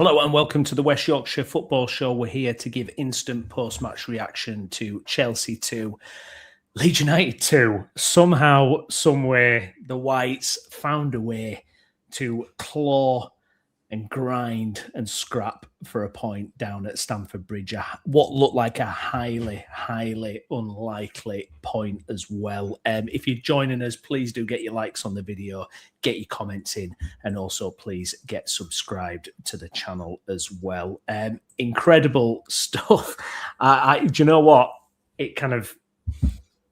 Hello and welcome to the West Yorkshire Football Show. We're here to give instant post-match reaction to Chelsea 2, Leeds United 2. Somehow, somewhere, the Whites found a way to claw and grind and scrap for a point down at Stamford Bridge. What looked like a highly, highly unlikely point as well. If you're joining us, please do get your likes on the video, get your comments in, and also please get subscribed to the channel as well. Incredible stuff. Do you know what?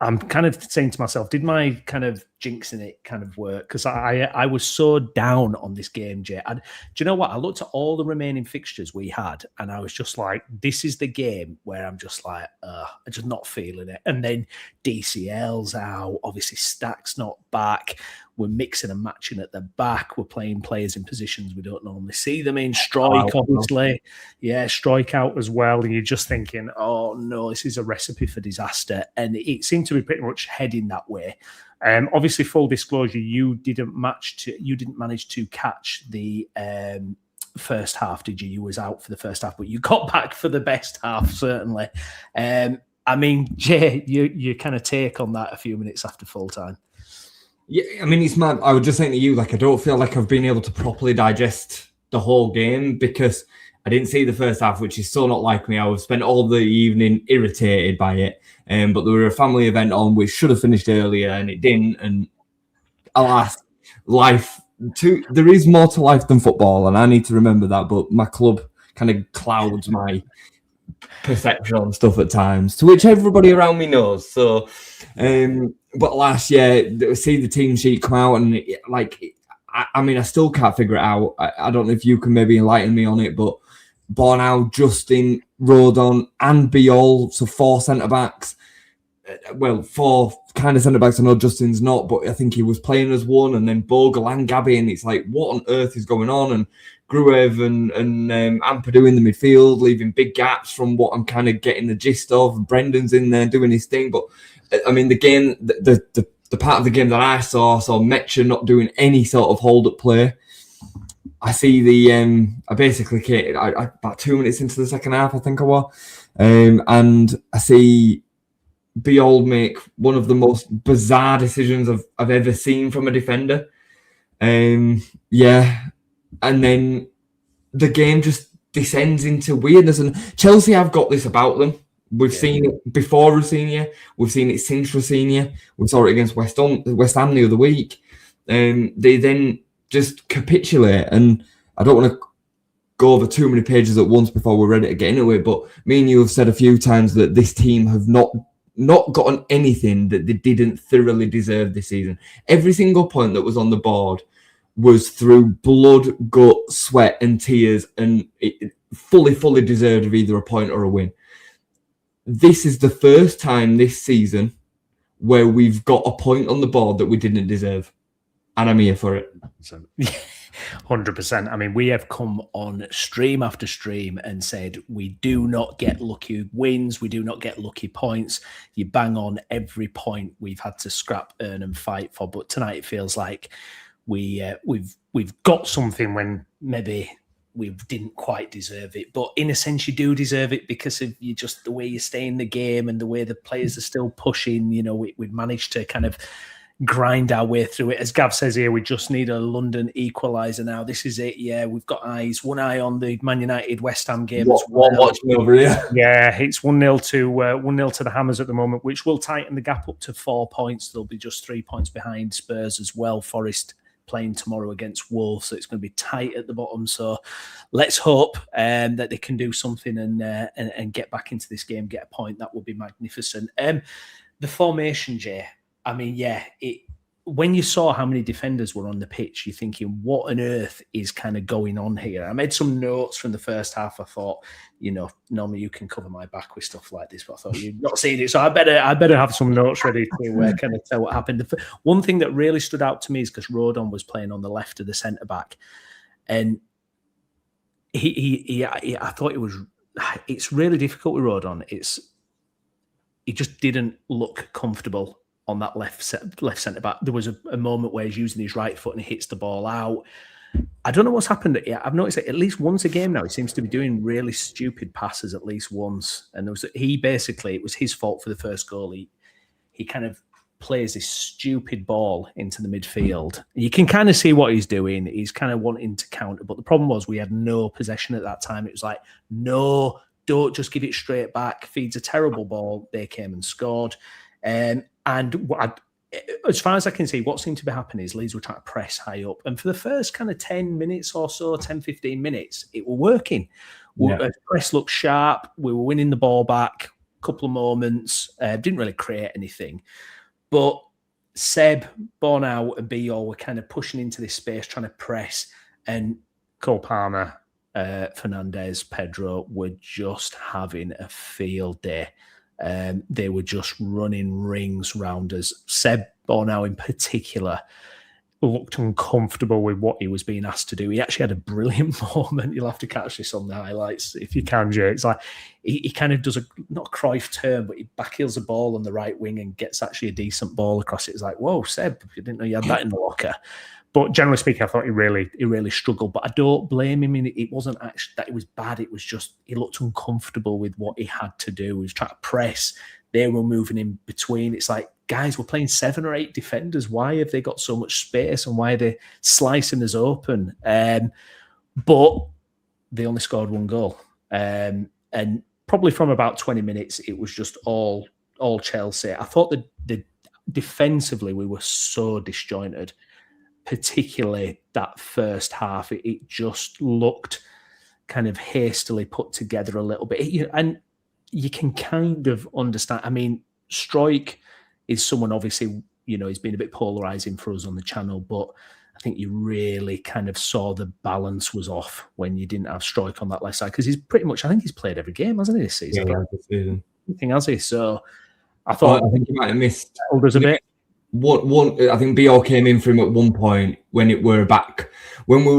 I'm kind of saying to myself, did my kind of jinxing it kind of work? Because I was so down on this game, Jay. Do you know what? I looked at all the remaining fixtures we had, and I was just like, this is the game where I'm just like, I'm just not feeling it. And then DCL's out. Obviously, Stack's not back. We're mixing and matching at the back. We're playing players in positions we don't normally see them in. Strike, obviously. Yeah, Strike out as well. And you're just thinking, oh, no, this is a recipe for disaster. And it seemed to be pretty much heading that way. Obviously, full disclosure, you didn't manage to catch the first half, did you? You was out for the first half, but you got back for the best half, certainly. I mean, Jay, you kind of take on that a few minutes after full time. Yeah, I mean, it's mad. I was just saying to you, like, I don't feel like I've been able to properly digest the whole game because I didn't see the first half, which is so not like me. I was spent all the evening irritated by it. But there were a family event on which should have finished earlier and it didn't. And alas, there is more to life than football, and I need to remember that. But my club kind of clouds my perception on stuff at times, to which everybody around me knows. So, but last year, see the team sheet come out, and I mean, I still can't figure it out. I don't know if you can maybe enlighten me on it, but Bornau, Justin, Rodon, and Biol, so 4 centre-backs. Well, 4 kind of centre-backs. I know Justin's not, but I think he was playing as one, and then Bogle and Gabby, and it's like, what on earth is going on? And Gruev and Ampadu in the midfield, leaving big gaps from what I'm kind of getting the gist of. Brendan's in there doing his thing, but I mean, the game, the part of the game that I saw Metcher not doing any sort of hold-up play. I see I basically about 2 minutes into the second half, I think I was, and I see Biol make one of the most bizarre decisions I've ever seen from a defender. Yeah, and then the game just descends into weirdness. And Chelsea have got this about them. We've seen it before Rossini. We've seen it since Rossini. We saw it against West Ham the other week. They then just capitulate, and I don't want to go over too many pages at once before we're ready to get into it, but me and you have said a few times that this team have not gotten anything that they didn't thoroughly deserve this season. Every single point that was on the board was through blood, gut, sweat and tears, and it fully deserved of either a point or a win. This is the first time this season where we've got a point on the board that we didn't deserve. And I'm here for it. 100%. I mean, we have come on stream after stream and said we do not get lucky wins. We do not get lucky points. You bang on every point we've had to scrap, earn and fight for. But tonight it feels like we've got something when maybe we didn't quite deserve it. But in a sense, you do deserve it because of the way you stay in the game and the way the players are still pushing. You know, we've managed to kind of grind our way through it. As Gav says here, we just need a London equaliser now. This is it. Yeah, we've got eyes. One eye on the Man United West Ham game as well. Watching over here. Yeah, it's 1-0 to the Hammers at the moment, which will tighten the gap up to 4 points. They'll be just 3 points behind Spurs as well. Forest playing tomorrow against Wolves, so it's going to be tight at the bottom. So let's hope that they can do something and get back into this game, get a point. That would be magnificent. The formation, Jay. I mean, yeah, when you saw how many defenders were on the pitch, you're thinking, what on earth is kind of going on here? I made some notes from the first half. I thought, normally you can cover my back with stuff like this, but I thought you've not seen it, so I better have some notes ready to kind of tell what happened. One thing that really stood out to me is because Rodon was playing on the left of the centre back, and I thought it's really difficult with Rodon. He just didn't look comfortable on that left centre back. There was a moment where he's using his right foot and he hits the ball out. I don't know what's happened. Yeah, I've noticed that at least once a game now, he seems to be doing really stupid passes at least once. And it was his fault for the first goal. He kind of plays this stupid ball into the midfield. You can kind of see what he's doing. He's kind of wanting to counter. But the problem was we had no possession at that time. It was like, no, don't just give it straight back. Feeds a terrible ball. They came and scored. And as far as I can see, what seemed to be happening is Leeds were trying to press high up. And for the first kind of 10 minutes or so, 10, 15 minutes, it were working. The press looked sharp. We were winning the ball back. A couple of moments. Didn't really create anything. But Seb, Bornau, and Biol were kind of pushing into this space, trying to press. And Cole Palmer, Fernandez, Pedro were just having a field day. They were just running rings round us. Seb Bornau in particular looked uncomfortable with what he was being asked to do. He actually had a brilliant moment. You'll have to catch this on the highlights if you can, Jay. It's like he kind of does not a Cruyff turn, but he backheels a ball on the right wing and gets actually a decent ball across it. It's like, whoa, Seb, you didn't know you had that in the locker. But generally speaking, I thought he really struggled. But I don't blame him. It wasn't actually that it was bad. It was just he looked uncomfortable with what he had to do. He was trying to press. They were moving in between. It's like, guys, we're playing 7 or 8 defenders. Why have they got so much space and why are they slicing us open? But they only scored 1 goal. And probably from about 20 minutes, it was just all Chelsea. I thought that defensively we were so disjointed, particularly that first half. It just looked kind of hastily put together a little bit. And you can kind of understand. I mean, Struijk is someone, obviously, he's been a bit polarizing for us on the channel, but I think you really kind of saw the balance was off when you didn't have Struijk on that left side, because he's pretty much, I think he's played every game, hasn't he, this season? Yeah, this season. I think, has he? So I thought... I think he might have missed... Others a bit. I think Biol came in for him at one point when we were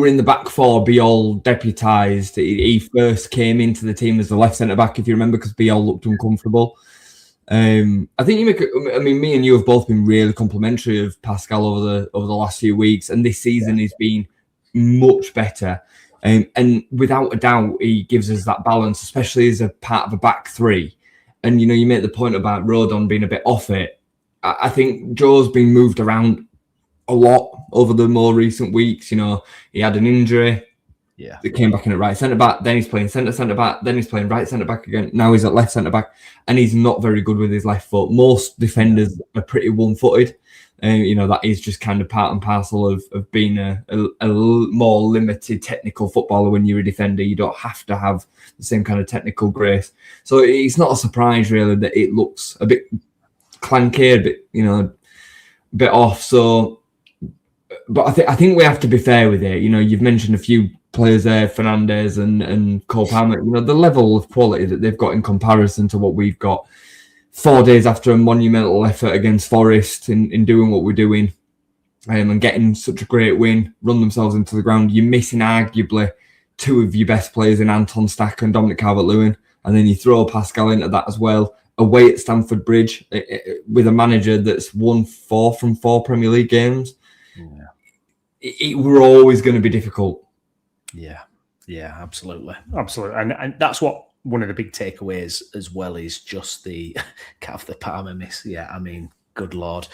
in the back 4. Biol deputised. He first came into the team as the left centre back, if you remember, because Biol looked uncomfortable. I think me and you have both been really complimentary of Pascal over the last few weeks, and this season has been much better. And without a doubt, he gives us that balance, especially as a part of a back 3. And you make the point about Rodon being a bit off it. I think Joe's been moved around a lot over the more recent weeks. He had an injury. Yeah. That came back in at right centre-back. Then he's playing centre-back. Then he's playing right centre-back again. Now he's at left centre-back. And he's not very good with his left foot. Most defenders are pretty one-footed. That is just kind of part and parcel of being a more limited technical footballer when you're a defender. You don't have to have the same kind of technical grace. So it's not a surprise, really, that it looks a bit clanky, a bit off. So, but I think we have to be fair with it. You've mentioned a few players there, Fernandez and Cole Palmer. The level of quality that they've got in comparison to what we've got 4 days after a monumental effort against Forest in doing what we're doing, and getting such a great win, run themselves into the ground. You're missing arguably 2 of your best players in Anton Stack and Dominic Calvert-Lewin, and then you throw Pascal into that as well. Away at Stamford Bridge with a manager that's won 4 from 4 Premier League games. It we're always going to be difficult. Yeah, absolutely. And that's what one of the big takeaways as well is just the Palmer miss. Yeah, I mean, good Lord.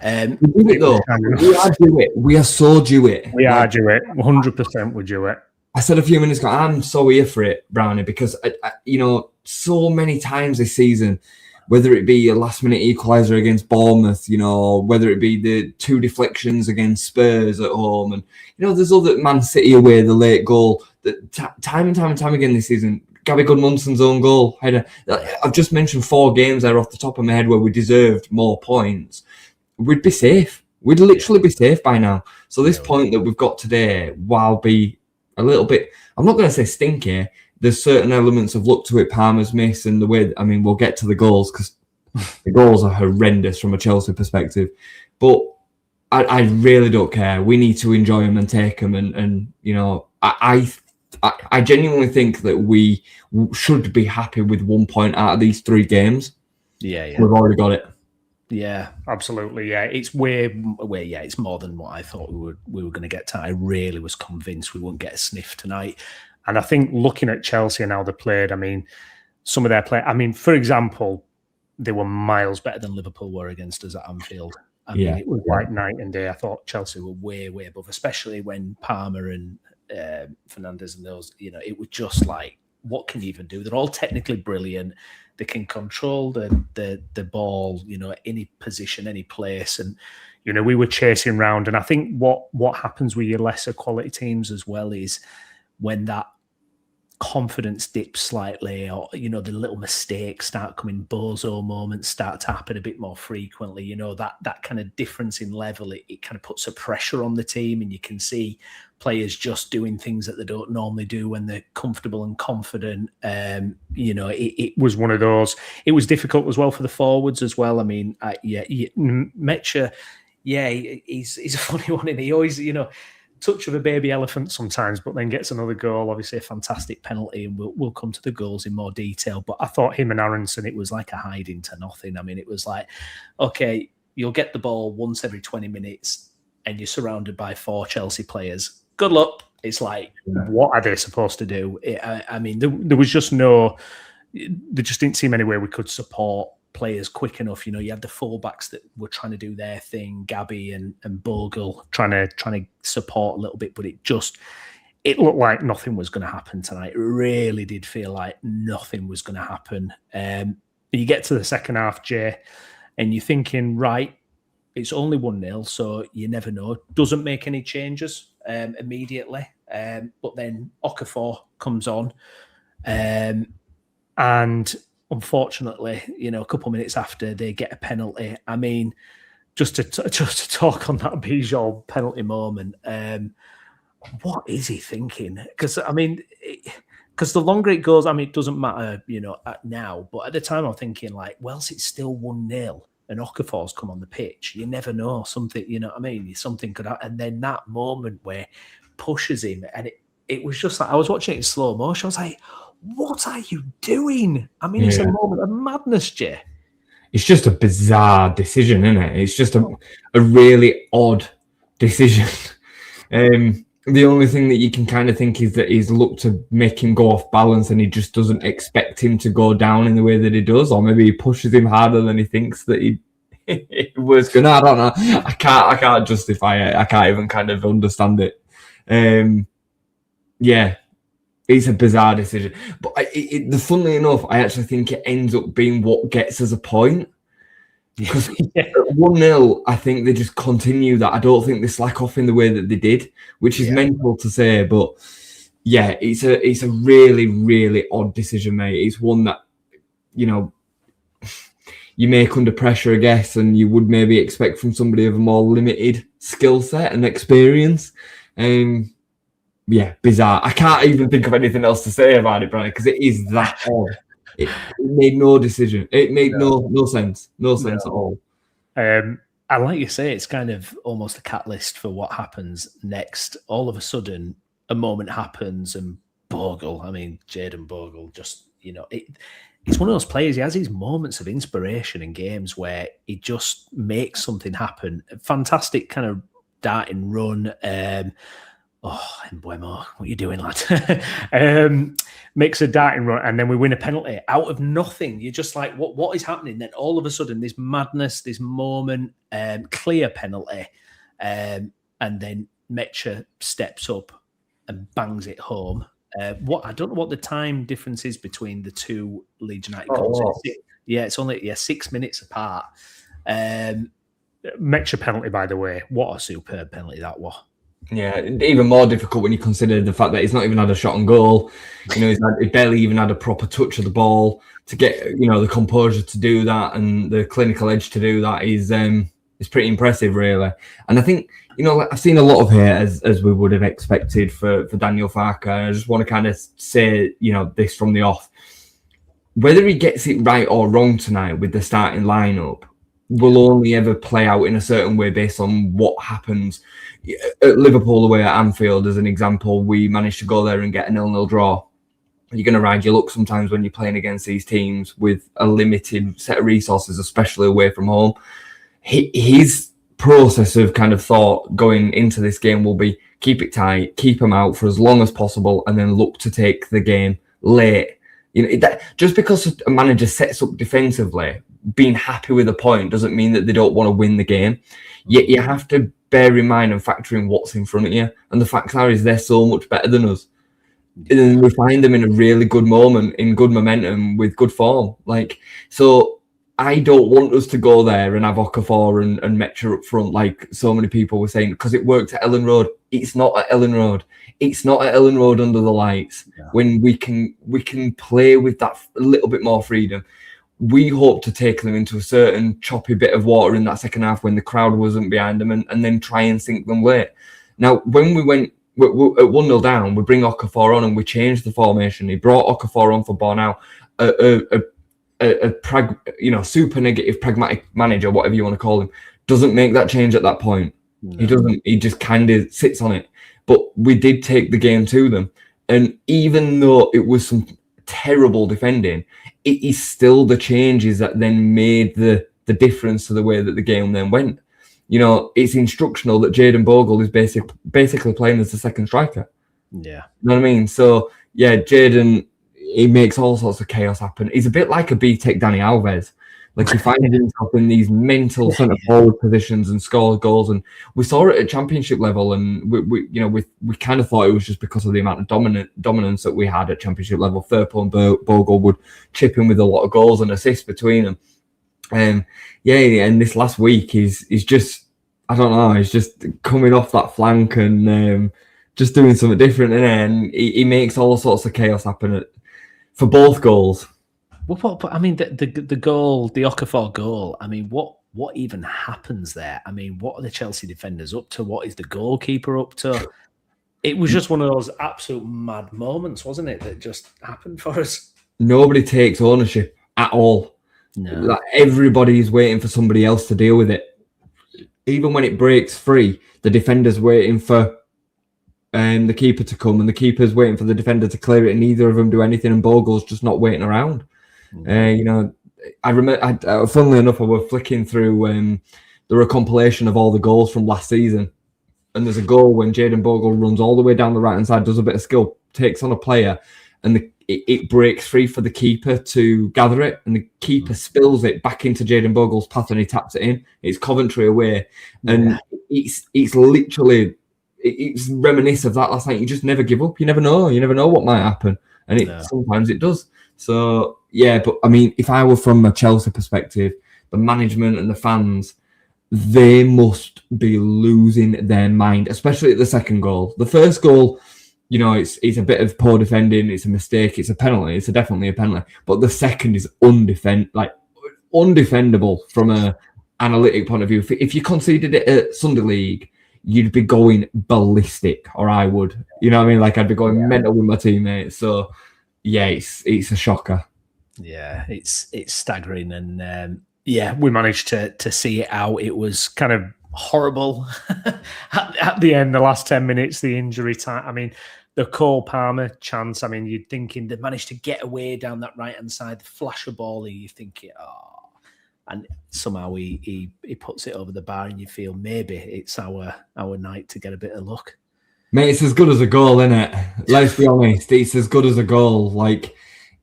We do it though. We are due it. We are so due it. We are due it. 100% we're due it. I said a few minutes ago, I'm so here for it, Brownie, because, so many times this season, whether it be a last-minute equaliser against Bournemouth, whether it be the 2 deflections against Spurs at home, and, there's other Man City away, the late goal, that time and time again this season, Gabby Goodmanson's own goal header. I've just mentioned 4 games there off the top of my head where we deserved more points. We'd be safe. We'd literally be safe by now. So this point that we've got today, while be a little bit, I'm not going to say stinky, there's certain elements of luck to it, Palmer's miss, and the way, we'll get to the goals because the goals are horrendous from a Chelsea perspective. But I really don't care. We need to enjoy them and take them. And I genuinely think that we should be happy with 1 point out of these 3 games. Yeah. We've already got it. Yeah, absolutely. Yeah, it's way. Yeah, it's more than what I thought we were going to get to. I really was convinced we wouldn't get a sniff tonight. And I think looking at Chelsea and how they played, I mean, some of their play. I mean, for example, they were miles better than Liverpool were against us at Anfield. I mean, it was like night and day. I thought Chelsea were way, way above, especially when Palmer and Fernandes and those, it was just like, what can you even do? They're all technically brilliant. They can control the ball, any position, any place. And, we were chasing round. And I think what happens with your lesser quality teams as well is when that confidence dips slightly, or the little mistakes start coming, bozo moments start to happen a bit more frequently, that kind of difference in level, it kind of puts a pressure on the team, and you can see players just doing things that they don't normally do when they're comfortable and confident. It was one of those. It was difficult as well for the forwards as well. I mean, Mecha, he's a funny one, and he always, touch of a baby elephant sometimes, but then gets another goal. Obviously, a fantastic penalty, and we'll come to the goals in more detail. But I thought him and Aronson, it was like a hiding to nothing. I mean, it was like, okay, you'll get the ball once every 20 minutes, and you're surrounded by 4 Chelsea players. Good luck. It's like, what are they supposed to do? I mean, there was just there just didn't seem any way we could support players quick enough. You had the fullbacks that were trying to do their thing, Gabby and Bogle trying to support a little bit, but it looked like nothing was going to happen tonight. It really did feel like nothing was going to happen. You get to the second half, Jay, and you're thinking, right, it's only 1-0, so you never know. Doesn't make any changes immediately, but then Okafor comes on, and unfortunately, a couple of minutes after, they get a penalty. I mean, just to talk on that Bijol penalty moment, what is he thinking? Because I mean, because the longer it goes, I mean, it doesn't matter, now. But at the time, I'm thinking like, whilst it's still 1-0 and Okafor's come on the pitch, you never know, something. You know what I mean? Something could happen. And then that moment where pushes him, and it was just like, I was watching it in slow motion. I was like, what are you doing? I mean, it's a moment of madness, Jay. It's just a bizarre decision, isn't it? It's just a really odd decision. The only thing that you can kind of think is that he's looked to make him go off balance, and he just doesn't expect him to go down in the way that he does, or maybe he pushes him harder than he thinks that he was going to. I don't know. I can't justify it. I can't even kind of understand it. It's a bizarre decision. But funnily enough, I actually think it ends up being what gets us a point. Because at 1-0, I think they just continue that. I don't think they slack off in the way that they did, which is mental to say. But yeah, it's a really, really odd decision, mate. It's one that, you make under pressure, I guess, and you would maybe expect from somebody of a more limited skill set and experience. Bizarre. I can't even think of anything else to say about it, Brian, because it is that odd. It made no decision. It made no sense. No sense at all. And like you say, it's kind of almost a catalyst for what happens next. All of a sudden, a moment happens, and Bogle, Jadon Bogle, just, it's one of those players, he has his moments of inspiration in games where he just makes something happen. Fantastic kind of darting run. Embuemo, what are you doing, lad? Makes a darting run, and then we win a penalty out of nothing. You're just like, what is happening? Then all of a sudden, this madness, this moment, clear penalty, and then Mecha steps up and bangs it home. I don't know what the time difference is between the two Leeds United goals. It's only 6 minutes apart. Mecha penalty, by the way. What a superb penalty that was. Yeah, even more difficult when you consider the fact that he's not even had a shot on goal. He barely even had a proper touch of the ball to get, the composure to do that and the clinical edge to do that is pretty impressive, really. And I think, I've seen a lot of hate as we would have expected for Daniel Farke. I just want to kind of say, this from the off. Whether he gets it right or wrong tonight with the starting lineup will only ever play out in a certain way based on what happens. At Liverpool away at Anfield, as an example, we managed to go there and get a 0-0 draw. you're going to ride your luck sometimes when you're playing against these teams with a limited set of resources, especially away from home. His process of kind of thought going into this game will be keep it tight, keep them out for as long as possible, and then look to take the game late. That just because a manager sets up defensively, being happy with a point doesn't mean that they don't want to win the game. Yet you have to bear in mind and factor in what's in front of you. And the fact is they're so much better than us. And we find them in a really good moment, in good momentum, with good form. So I don't want us to go there and have Okafor and Metcher up front like so many people were saying, because it worked at Ellen Road. It's not at Ellen Road. It's not at Ellen Road under the lights. Yeah. When we can play with that a little bit more freedom. We hope to take them into a certain choppy bit of water in that second half when the crowd wasn't behind them and then try and sink them late. Now, when we went at 1-0 down, we bring Okafor on and we changed the formation. He brought Okafor on for Bornau, super negative, pragmatic manager, whatever you want to call him, doesn't make that change at that point. No. He doesn't. He just kind of sits on it. But we did take the game to them. And even though it was some terrible defending, it is still the changes that then made the difference to the way that the game then went. It's instructional that Jayden Bogle is basically playing as the second striker. Yeah. You know what I mean? So, yeah, Jayden, he makes all sorts of chaos happen. He's a bit like a B-Tech Dani Alves. He finds himself in these mental centre forward positions and scores goals. And we saw it at championship level, and we kind of thought it was just because of the amount of dominance that we had at championship level. Firpo and Bogle would chip in with a lot of goals and assists between them. And this last week he's just, I don't know, he's just coming off that flank and just doing something different, and he makes all sorts of chaos happen for both goals. Well, I mean, the goal, the Okafor goal, I mean, what even happens there? I mean, what are the Chelsea defenders up to? What is the goalkeeper up to? It was just one of those absolute mad moments, wasn't it, that just happened for us? Nobody takes ownership at all. No. Everybody's waiting for somebody else to deal with it. Even when it breaks free, the defender's waiting for the keeper to come, and the keeper's waiting for the defender to clear it, and neither of them do anything, and Bogle's just not waiting around. I remember, funnily enough, I was flicking through the compilation of all the goals from last season, and there's a goal when Jayden Bogle runs all the way down the right-hand side, does a bit of skill, takes on a player, and it breaks free for the keeper to gather it, and the keeper spills it back into Jayden Bogle's path, and he taps it in. It's Coventry away, and it's literally, it's reminiscent of that last night. You just never give up. You never know what might happen, and sometimes it does. So, yeah, but I mean, if I were from a Chelsea perspective, the management and the fans, they must be losing their mind, especially at the second goal. The first goal, it's a bit of poor defending, it's a mistake, it's a penalty, it's definitely a penalty. But the second is undefendable from an analytic point of view. If you conceded it at Sunday League, you'd be going ballistic, or I would. You know what I mean? I'd be going mental with my teammates. So, yeah, it's a shocker. Yeah, it's staggering, and we managed to see it out. It was kind of horrible at the end, the last 10 minutes, the injury time. I mean, the Cole Palmer chance. I mean, you're thinking they managed to get away down that right hand side, the flash of ball. You think and somehow he puts it over the bar, and you feel maybe it's our night to get a bit of luck. Mate, it's as good as a goal, isn't it? Let's be honest. It's as good as a goal.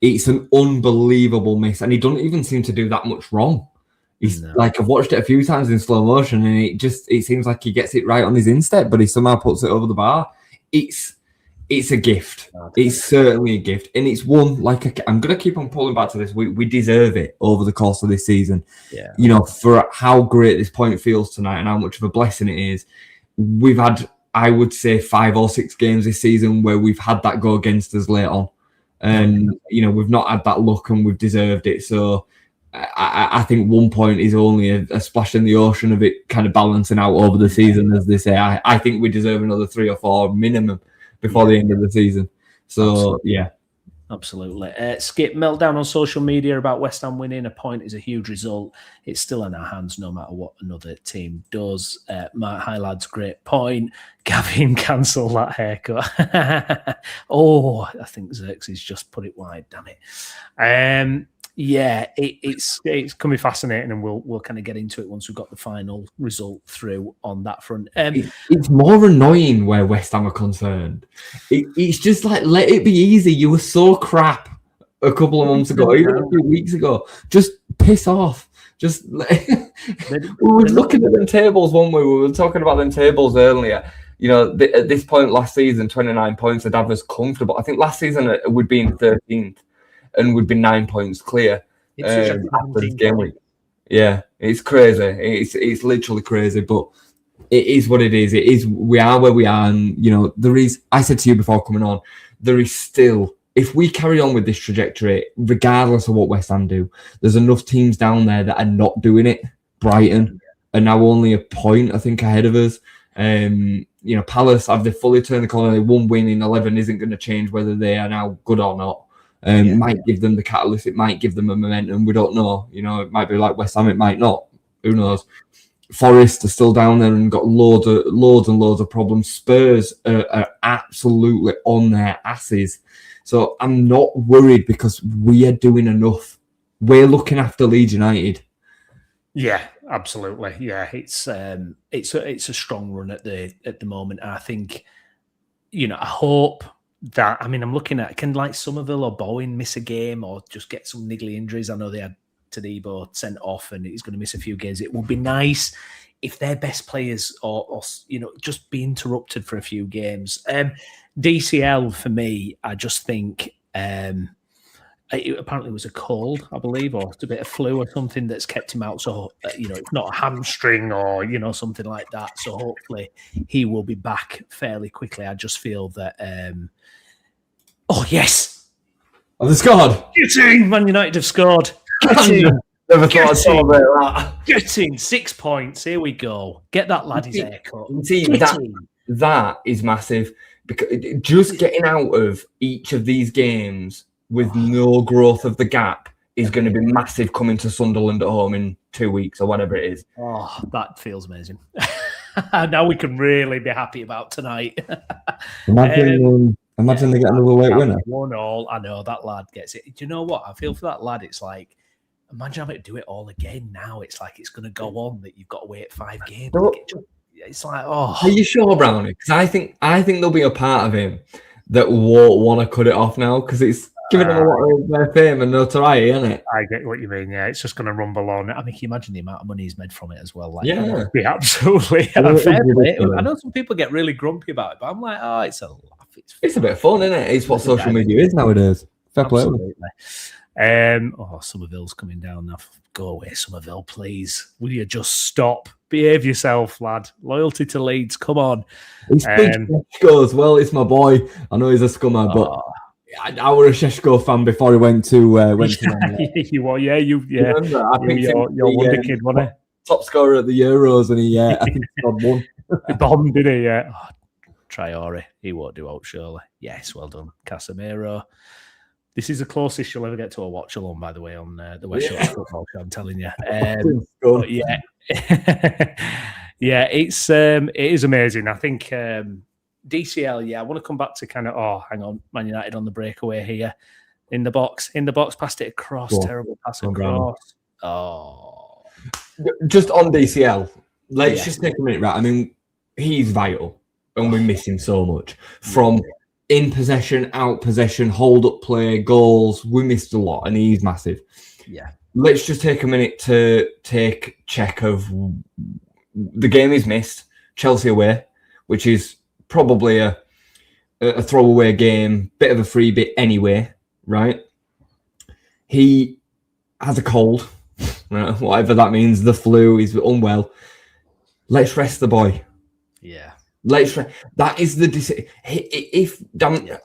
It's an unbelievable miss. And he doesn't even seem to do that much wrong. He's I've watched it a few times in slow motion, and it seems like he gets it right on his instep, but he somehow puts it over the bar. It's a gift. It's certainly a gift. And it's one, I'm going to keep on pulling back to this. We deserve it over the course of this season. Yeah. For how great this point feels tonight and how much of a blessing it is. We've had, I would say, 5 or 6 games this season where we've had that go against us late on. And, we've not had that luck, and we've deserved it. So I think 1 point is only a splash in the ocean of it kind of balancing out over the season, as they say. I think we deserve another 3 or 4 minimum before the end of the season. So, Absolutely. Skip, meltdown on social media about West Ham winning. A point is a huge result. It's still in our hands no matter what another team does. Mark Highlad's great point. Gavin, cancel that haircut. Oh, I think Xerxes just put it wide, damn it. Yeah, it's going to be fascinating, and we'll kind of get into it once we've got the final result through on that front. It's more annoying where West Ham are concerned. It's just like, let it be easy. You were so crap a couple of months ago, even a few weeks ago. Just piss off. Just we were looking at them tables, weren't we? We were talking about them tables earlier. You know, at this point last season, 29 points, the Dad was comfortable. I think last season we'd be in 13th. And would be 9 points clear after this game week. Yeah, it's crazy. It's literally crazy, but it is what it is. It is. We are where we are, and you know there is. I said to you before coming on, there is still. If we carry on with this trajectory, regardless of what West Ham do, there's enough teams down there that are not doing it. Brighton are now only a point, I think, ahead of us. You know, Palace, have they fully turned the corner? One win in 11 isn't going to change whether they are now good or not. It might give them the catalyst. It might give them a momentum. We don't know. You know, it might be like West Ham. It might not. Who knows? Forest are still down there and got loads and loads of problems. Spurs are absolutely on their asses. So I'm not worried because we are doing enough. We're looking after Leeds United. Yeah, absolutely. Yeah, it's a strong run at the moment. And I think, you know, I hope that, I mean, I'm looking at, can like Somerville or Bowen miss a game or just get some niggly injuries? I know they had Tadibo sent off and he's going to miss a few games. It would be nice if their best players or you know, just be interrupted for a few games. DCL for me, I just think it apparently was a cold, I believe, or a bit of flu or something that's kept him out. So, you know, it's not a hamstring or, you know, something like that. So hopefully he will be back fairly quickly. I just feel that, oh, yes. Oh, they scored. Getting Man United have scored. Never thought I'd saw that. Getting 6 points. Here we go. Get that lad his haircut. See, that is massive. Because just getting out of each of these games with no growth of the gap is going to be massive coming to Sunderland at home in 2 weeks or whatever it is. Oh, that feels amazing. Now we can really be happy about tonight. Imagine they get another late winner. 1-1. I know that lad gets it. Do you know what? I feel for that lad. It's like, imagine having to do it all again now. It's like it's going to go on that you've got to wait 5 games. It's like, oh. Are you sure, Browney? Because I think there'll be a part of him that won't want to cut it off now because it's giving him a lot of fame and notoriety, isn't it? I get what you mean. Yeah, it's just going to rumble on. I mean, can you imagine the amount of money he's made from it as well? Like, yeah, absolutely. Fair play. I know some people get really grumpy about it, but I'm like, oh, it's a laugh. It's a bit of fun, isn't it? It's what social media is nowadays. Fair play. Somerville's coming down now. Go away, Somerville, please. Will you just stop? Behave yourself, lad. Loyalty to Leeds. Come on. He's big Sheshko as well. It's my boy. I know he's a scummer, but I was a Sheshko fan before he went to. You were, yeah. Remember, I think you're wonder kid, wasn't he? Top scorer at the Euros, and he I think he got one. He bombed, didn't he? Yeah. Oh, Traore, he won't do out, surely. Yes, well done, Casemiro. This is the closest you'll ever get to a watch along, by the way, on the West Shore Football Show. I'm telling you. But yeah, yeah, it is amazing. I think DCL. Yeah, I want to come back to kind of. Hang on, Man United on the breakaway here, in the box, passed it across. Terrible pass across. Oh, just on DCL. Let's just take a minute, right? I mean, he's vital, and we miss him so much from. In possession, out possession, hold up play, goals. We missed a lot, and he's massive. Yeah. Let's just take a minute to take check of the game he's missed. Chelsea away, which is probably a throwaway game, bit of a free bit anyway, right? He has a cold, right? Whatever that means, the flu, he's unwell. Let's rest the boy. Yeah. That is the decision.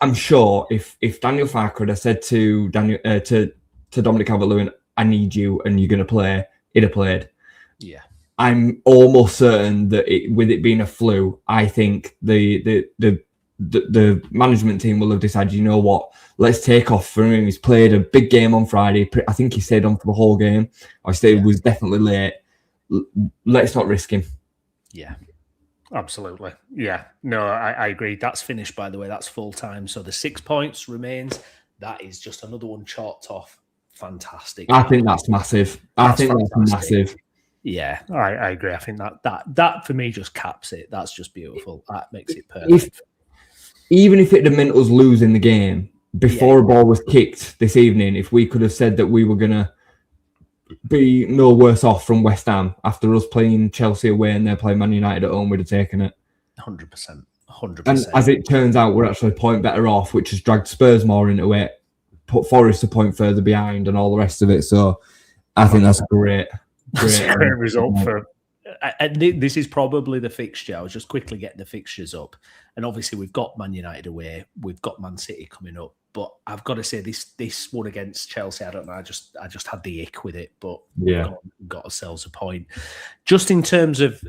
I'm sure if Daniel Farke had said to Dominic Calvert-Lewin, "I need you and you're going to play," he'd have played. Yeah, I'm almost certain that with it being a flu, I think the the management team will have decided, you know what, let's take off for him. He's played a big game on Friday. I think he stayed on for the whole game. I stayed was definitely late. Let's not risk him. Yeah, absolutely. Yeah, no, I agree. That's finished, by the way. That's full time. So the 6 points remains. That is just another one chalked off. Fantastic. I think that's massive. That's massive. Yeah, I agree. I think that for me just caps it. That's just beautiful. That makes it perfect. Even if it had meant us losing the game before a ball was kicked this evening, if we could have said that we were going to be no worse off from West Ham after us playing Chelsea away and they're playing Man United at home, we'd have taken it. 100%. 100%. And as it turns out, we're actually a point better off, which has dragged Spurs more into it, put Forest a point further behind and all the rest of it. So I think that's a great result for... And this is probably the fixture. I was just quickly getting the fixtures up. And obviously we've got Man United away. We've got Man City coming up. But I've got to say this one against Chelsea, I don't know. I just had the ick with it, but got ourselves a point. Just in terms of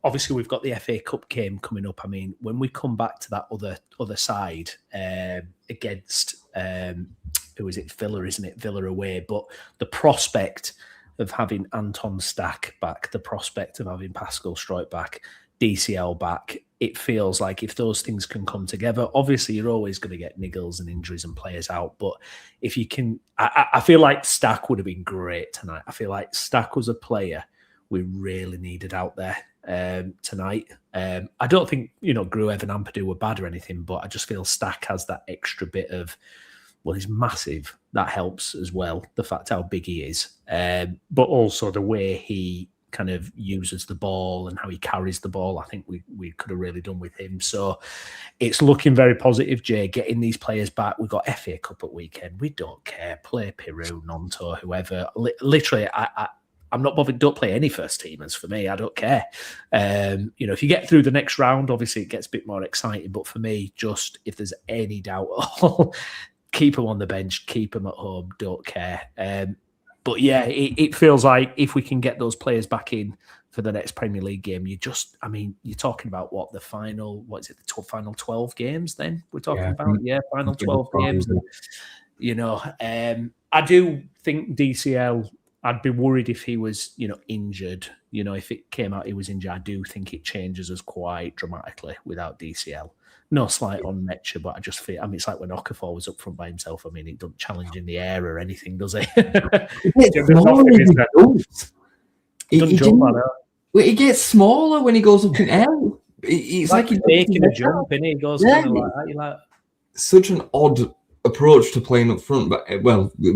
obviously we've got the FA Cup game coming up. I mean, when we come back to that other side against who is it? Villa, isn't it? Villa away. But the prospect of having Anton Stack back, the prospect of having Pascal Struijk back, DCL back, it feels like if those things can come together, obviously you're always going to get niggles and injuries and players out. But if you can, I feel like Stack would have been great tonight. I feel like Stack was a player we really needed out there tonight. I don't think, Gruev and Ampadu were bad or anything, but I just feel Stack has that extra bit of, well, he's massive. That helps as well, the fact how big he is. But also the way he kind of uses the ball and how he carries the ball, I think we could have really done with him. So it's looking very positive, Jay, getting these players back. We've got FA Cup at weekend. We don't care. Play Peru, Nonto, whoever. Literally, I'm not bothered. Don't play any first teamers for me. I don't care. If you get through the next round, obviously it gets a bit more exciting. But for me, just if there's any doubt at all, keep them on the bench, keep them at home, don't care. But yeah, it feels like if we can get those players back in for the next Premier League game, you're talking about the final 12 games then we're talking about? Yeah, final 12 games. I do think DCL, I'd be worried if he was, injured. If it came out he was injured, I do think it changes us quite dramatically without DCL. No slight on Metcher, but I just feel, it's like when Okafor was up front by himself. He doesn't challenge in the air or anything, does he? He gets smaller when he goes up in air. It's like he's making a jump, and he goes kind of like that. You're like, such an odd approach to playing up front, but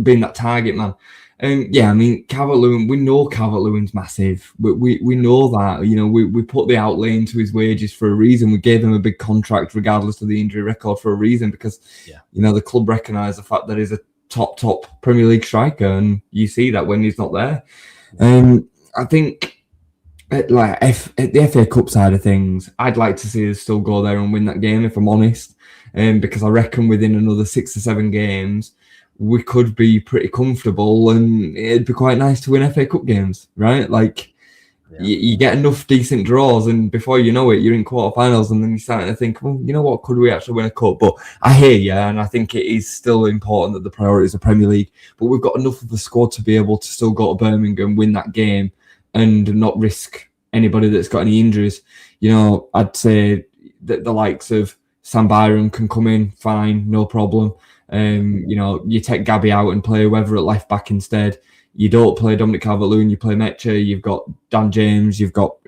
being that target man. Calvert-Lewin, we know Calvert-Lewin's massive. We know that. We put the outlay into his wages for a reason. We gave him a big contract regardless of the injury record for a reason because, the club recognise the fact that he's a top Premier League striker, and you see that when he's not there. I think at the FA Cup side of things, I'd like to see us still go there and win that game, if I'm honest, because I reckon within another 6 or 7 games, we could be pretty comfortable and it'd be quite nice to win FA Cup games, right? You get enough decent draws and before you know it, you're in quarterfinals and then you're starting to think, well, you know what, could we actually win a cup? But I hear you, and I think it is still important that the priority is the Premier League, but we've got enough of a squad to be able to still go to Birmingham, win that game and not risk anybody that's got any injuries. I'd say that the likes of Sam Byron can come in, fine, no problem. You take Gabby out and play whoever at left back instead. You don't play Dominic Calvert-Lewin, you play Metcher, you've got Dan James, you've got,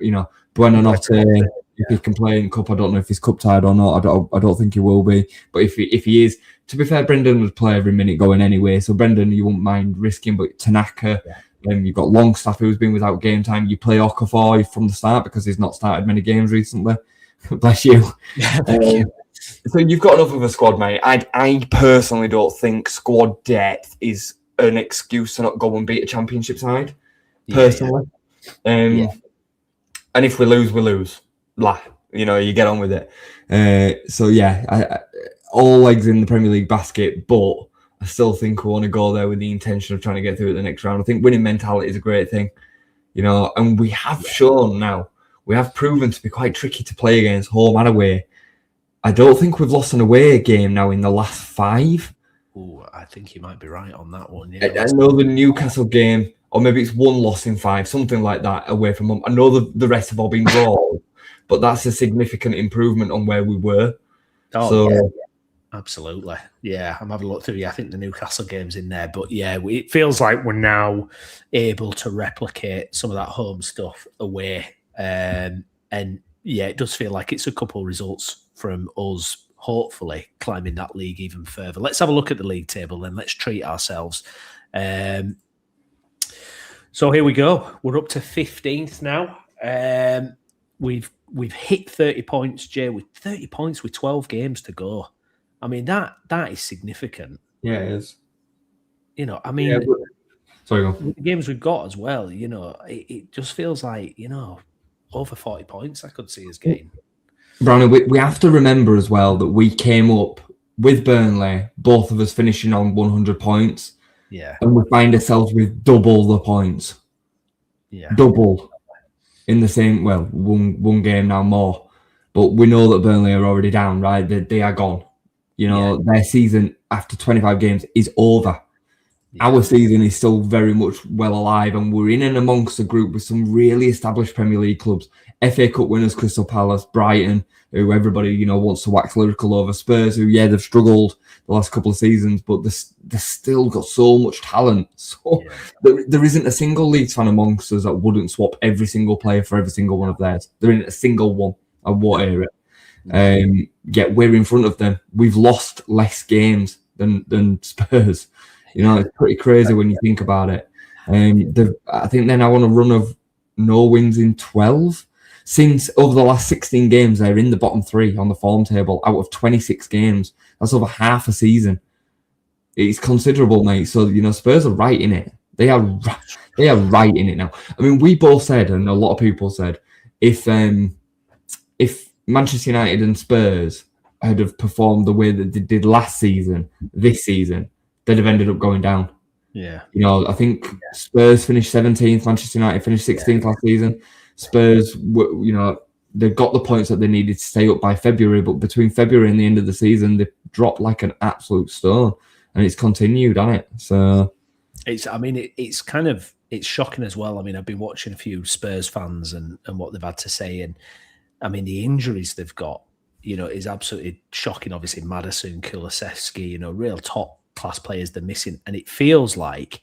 Buonanotte. If he can play in Cup, I don't know if he's cup tied or not. I don't think he will be. But if he is, to be fair, Brendan would play every minute going anyway. So Brendan, you wouldn't mind risking, but Tanaka, you've got Longstaff who's been without game time. You play Okafor from the start because he's not started many games recently. Bless you. Thank you. So you've got enough of a squad, mate. I personally don't think squad depth is an excuse to not go and beat a championship side, personally. And if we lose, we lose. You get on with it. All eggs in the Premier League basket, but I still think we want to go there with the intention of trying to get through it the next round. I think winning mentality is a great thing, and we have shown now, we have proven to be quite tricky to play against home and away. I don't think we've lost an away game now in the last 5. Oh, I think you might be right on that one. I know the Newcastle game, or maybe it's 1 loss in 5, something like that, away from home. I know the rest have all been draws, but that's a significant improvement on where we were. Absolutely. Yeah, I'm having a look through. Yeah, I think the Newcastle game's in there. But yeah, it feels like we're now able to replicate some of that home stuff away. And yeah, it does feel like it's a couple of results from us, hopefully, climbing that league even further. Let's have a look at the league table then. Let's treat ourselves. So here we go. We're up to 15th now. We've hit 30 points, Jay, with 30 points with 12 games to go. I mean, that is significant. Yeah, it is. You know, I mean, sorry, go. the games we've got as well, you know, it just feels like, you know, over 40 points I could see us getting. Brownie, we have to remember as well that we came up with Burnley, both of us finishing on 100 points. Yeah. And we find ourselves with double the points. Yeah. Double in the same, well, one game now more. But we know that Burnley are already down, right? They are gone. You know, their season after 25 games is over. Yeah. Our season is still very much well alive, and we're in and amongst a group with some really established Premier League clubs. FA Cup winners, Crystal Palace, Brighton, who everybody, you know, wants to wax lyrical over. Spurs, who, yeah, they've struggled the last couple of seasons, but they've still got so much talent. So there isn't a single Leeds fan amongst us that wouldn't swap every single player for every single one of theirs. There isn't a single one. I won't hear it. Yet we're in front of them. We've lost less games than Spurs. You know, it's pretty crazy when you think about it. I think they're now on a run of no wins in 12. Since over the last 16 games, they're in the bottom 3 on the form table out of 26 games. That's over half a season. It's considerable, mate. So, you know, Spurs are right in it. They are right in it now. I mean, we both said, and a lot of people said, if Manchester United and Spurs had have performed the way that they did last season, this season, they'd have ended up going down. Yeah. You know, I think Spurs finished 17th, Manchester United finished 16th last season. Spurs, you know, they've got the points that they needed to stay up by February, but between February and the end of the season, they dropped like an absolute stone, and it's continued, hasn't it? So it's shocking as well. I mean, I've been watching a few Spurs fans and what they've had to say, and I mean, the injuries they've got, you know, is absolutely shocking. Obviously, Maddison, Kulusevski, you know, real top class players they're missing, and it feels like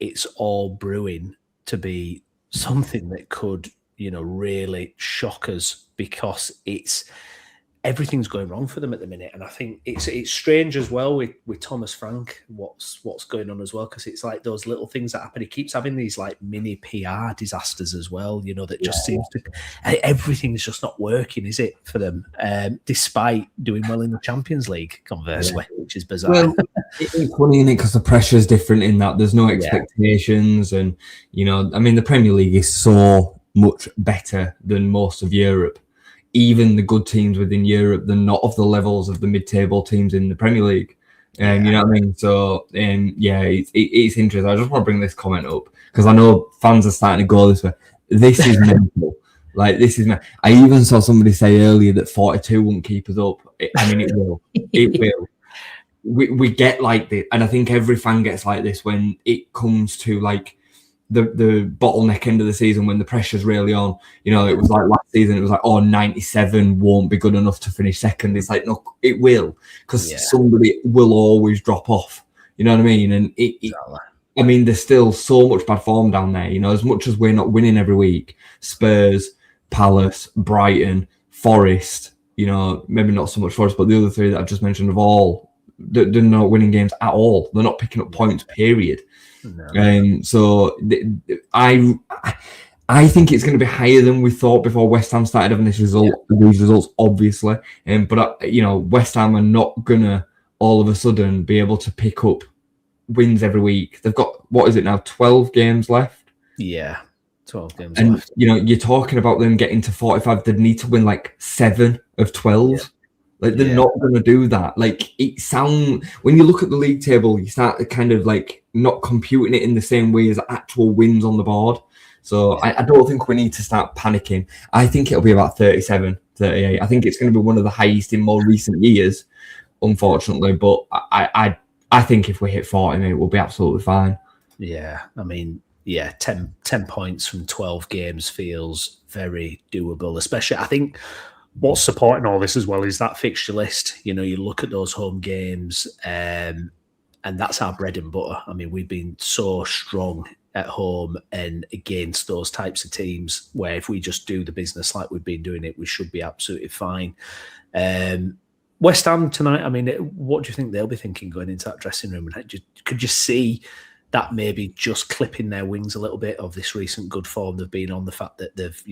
it's all brewing to be something that could, you know, really shock us, because everything's going wrong for them at the minute. And I think it's strange as well with Thomas Frank, what's going on as well, because it's like those little things that happen. He keeps having these like mini PR disasters as well, you know, that just seems to, everything's just not working, is it, for them, despite doing well in the Champions League, conversely, which is bizarre. Well, it's funny, isn't it, because the pressure is different in that there's no expectations, and, you know, I mean, the Premier League is so much better than most of Europe. Even the good teams within Europe, they're not of the levels of the mid-table teams in the Premier League. You know what I mean? So, it's interesting. I just want to bring this comment up because I know fans are starting to go this way. This is mental. Like, this is... I even saw somebody say earlier that 42 won't keep us up. I mean, it will. It will. We get like this, and I think every fan gets like this when it comes to, like, the bottleneck end of the season when the pressure's really on. You know, it was like last season, it was like, 97 won't be good enough to finish second. It's like, no, it will, because somebody will always drop off. You know what I mean? And I mean, there's still so much bad form down there. You know, as much as we're not winning every week, Spurs, Palace, Brighton, Forest, you know, maybe not so much Forest, but the other 3 that I've just mentioned have all, they're not winning games at all. They're not picking up points, period. No. So I think it's going to be higher than we thought before West Ham started having these results, obviously. But you know, West Ham are not gonna all of a sudden be able to pick up wins every week. They've got, what is it now, 12 games left? Yeah, 12 games and left. You know, you're talking about them getting to 45. They'd need to win like 7 of 12. Yeah. Like, they're not going to do that. Like, when you look at the league table, you start to kind of like not computing it in the same way as actual wins on the board. So I don't think we need to start panicking. I think it'll be about 37, 38. I think it's going to be one of the highest in more recent years, unfortunately. But I think if we hit 40, mate, we'll be absolutely fine. Yeah, I mean, yeah, 10 points from 12 games feels very doable, especially, I think, what's supporting all this as well is that fixture list. You look at those home games, and that's our bread and butter. I mean, we've been so strong at home and against those types of teams where if we just do the business like we've been doing it, we should be absolutely fine. West Ham tonight, I mean, what do you think they'll be thinking going into that dressing room? And could you see that maybe just clipping their wings a little bit of this recent good form they've been on, the fact that they've,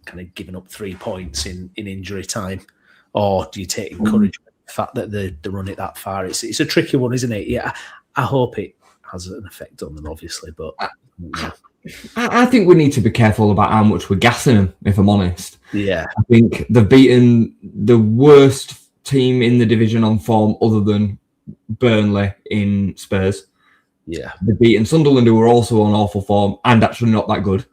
kind of given up 3 points in injury time? Or do you take encouragement in the fact that they run it that far? It's a tricky one, isn't it? Yeah, I hope it has an effect on them, obviously, but I think we need to be careful about how much we're gassing them, if I'm honest. Yeah. I think they've beaten the worst team in the division on form other than Burnley in Spurs. Yeah. They've beaten Sunderland, who were also on awful form and actually not that good.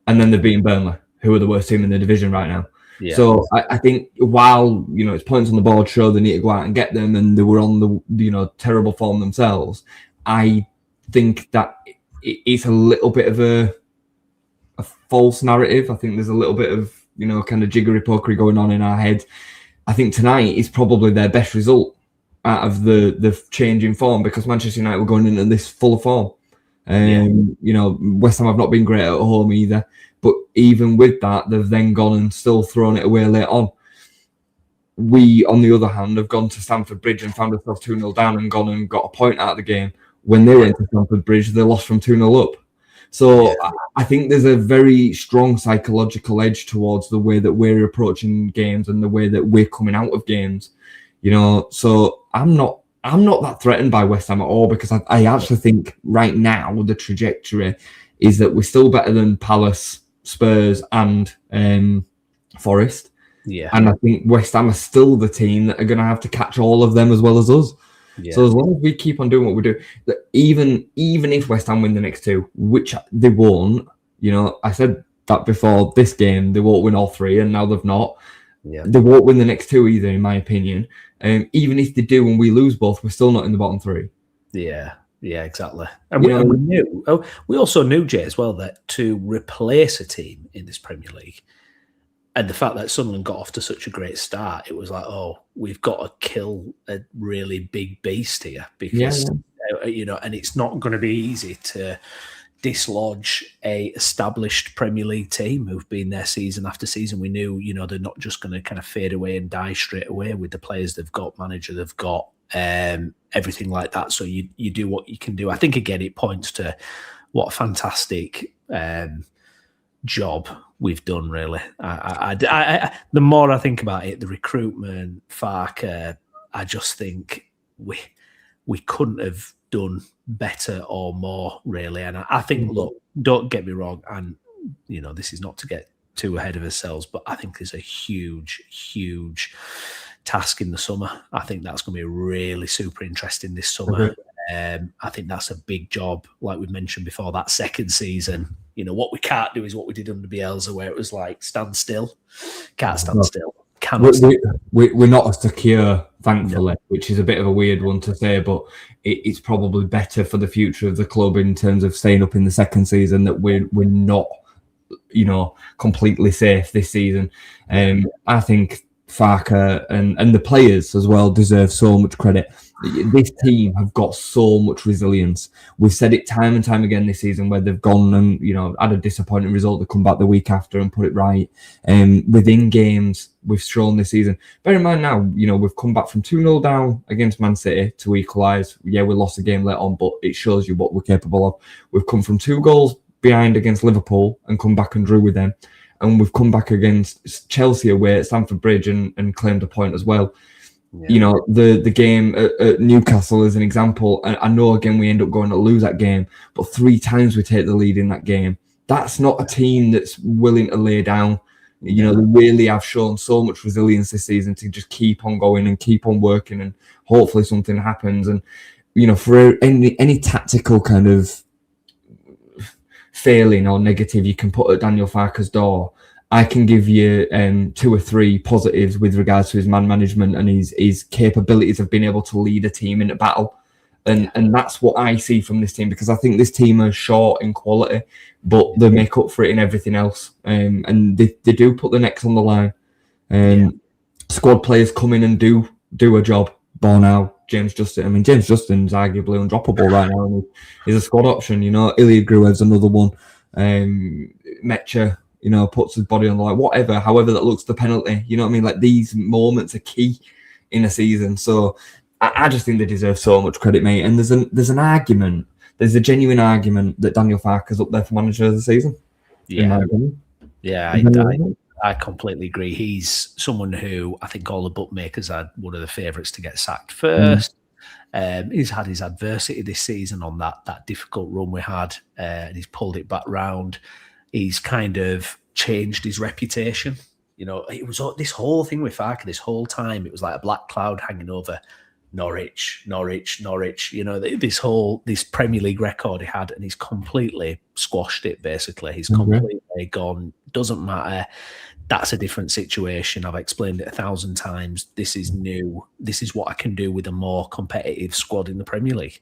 And then they've beaten Burnley, who are the worst team in the division right now. Yeah. So I think while, it's points on the board show they need to go out and get them, and they were on the, terrible form themselves, I think that it's a little bit of a false narrative. I think there's a little bit of, kind of jiggery-pokery going on in our head. I think tonight is probably their best result out of the change in form, because Manchester United were going into this full of form. West Ham have not been great at home either. But even with that, they've then gone and still thrown it away late on. We, on the other hand, have gone to Stamford Bridge and found ourselves 2-0 down and gone and got a point out of the game. When they went to Stamford Bridge, they lost from 2-0 up. So I think there's a very strong psychological edge towards the way that we're approaching games and the way that we're coming out of games. So I'm not that threatened by West Ham at all, because I actually think right now the trajectory is that we're still better than Palace, Spurs and Forest. Yeah. And I think West Ham are still the team that are going to have to catch all of them as well as us. Yeah. So as long as we keep on doing what we do, that even if West Ham win the next two, which they won't, I said that before this game, they won't win all three, and now they've not. Yeah. They won't win the next two either, in my opinion. Even if they do and we lose both, we're still not in the bottom three. Yeah. Yeah, exactly. And we also knew, Jay, as well, that to replace a team in this Premier League, and the fact that Sunderland got off to such a great start, it was like, we've got to kill a really big beast here, because, and it's not going to be easy to dislodge a established Premier League team who've been there season after season. We knew, they're not just going to kind of fade away and die straight away with the players they've got, manager they've got, everything like that. So you do what you can do. I think, again, it points to what a fantastic job we've done, really. The more I think about it, the recruitment, Farker, I just think we couldn't have done better or more, really. And I think, look, don't get me wrong, and this is not to get too ahead of ourselves, but I think there's a huge task in the summer. I think that's going to be really super interesting this summer. I think that's a big job, like we mentioned before, that second season. What we can't do is what we did under Bielsa, where it was like, stand still. Can't stand still. We're not as secure, thankfully, which is a bit of a weird one to say, but it's probably better for the future of the club in terms of staying up in the second season, that we're not, completely safe this season. I think Farker and the players as well deserve so much credit. This team have got so much resilience. We've said it time and time again this season, where they've gone and had a disappointing result, they come back the week after and put it right. Within games we've shown this season. Bear in mind now, we've come back from 2-0 down against Man City to equalise. Yeah, we lost the game late on, but it shows you what we're capable of. We've come from 2 goals behind against Liverpool and come back and drew with them. And we've come back against Chelsea away at Stamford Bridge and claimed a point as well. Yeah. The game at Newcastle is an example. And I know, again, we end up going to lose that game, but 3 times we take the lead in that game. That's not a team that's willing to lay down. They really have shown so much resilience this season to just keep on going and keep on working, and hopefully something happens. And, for any tactical kind of failing or negative you can put at Daniel Farker's door, I can give you 2 or 3 positives with regards to his man management and his capabilities of being able to lead a team into battle. And that's what I see from this team, because I think this team are short in quality, but they make up for it in everything else. And they do put the necks on the line. Squad players come in and do a job. Bornau, James Justin. I mean, James Justin's arguably undroppable right now. And he's a squad option. Ilya Gruev's another one. Mecha, puts his body on the line. Whatever, however that looks, the penalty. You know what I mean? Like, these moments are key in a season. So I just think they deserve so much credit, mate. And there's an argument. There's a genuine argument that Daniel Farke's up there for manager of the season. In my opinion. Yeah, I completely agree. He's someone who I think all the bookmakers had one of the favourites to get sacked first. He's had his adversity this season on that difficult run we had, and he's pulled it back round. He's kind of changed his reputation. It was this whole thing with Farke this whole time. It was like a black cloud hanging over Norwich. This Premier League record he had, and he's completely squashed it. Basically, he's completely gone. Doesn't matter. That's a different situation. I've explained it 1,000 times. This is new. This is what I can do with a more competitive squad in the Premier League.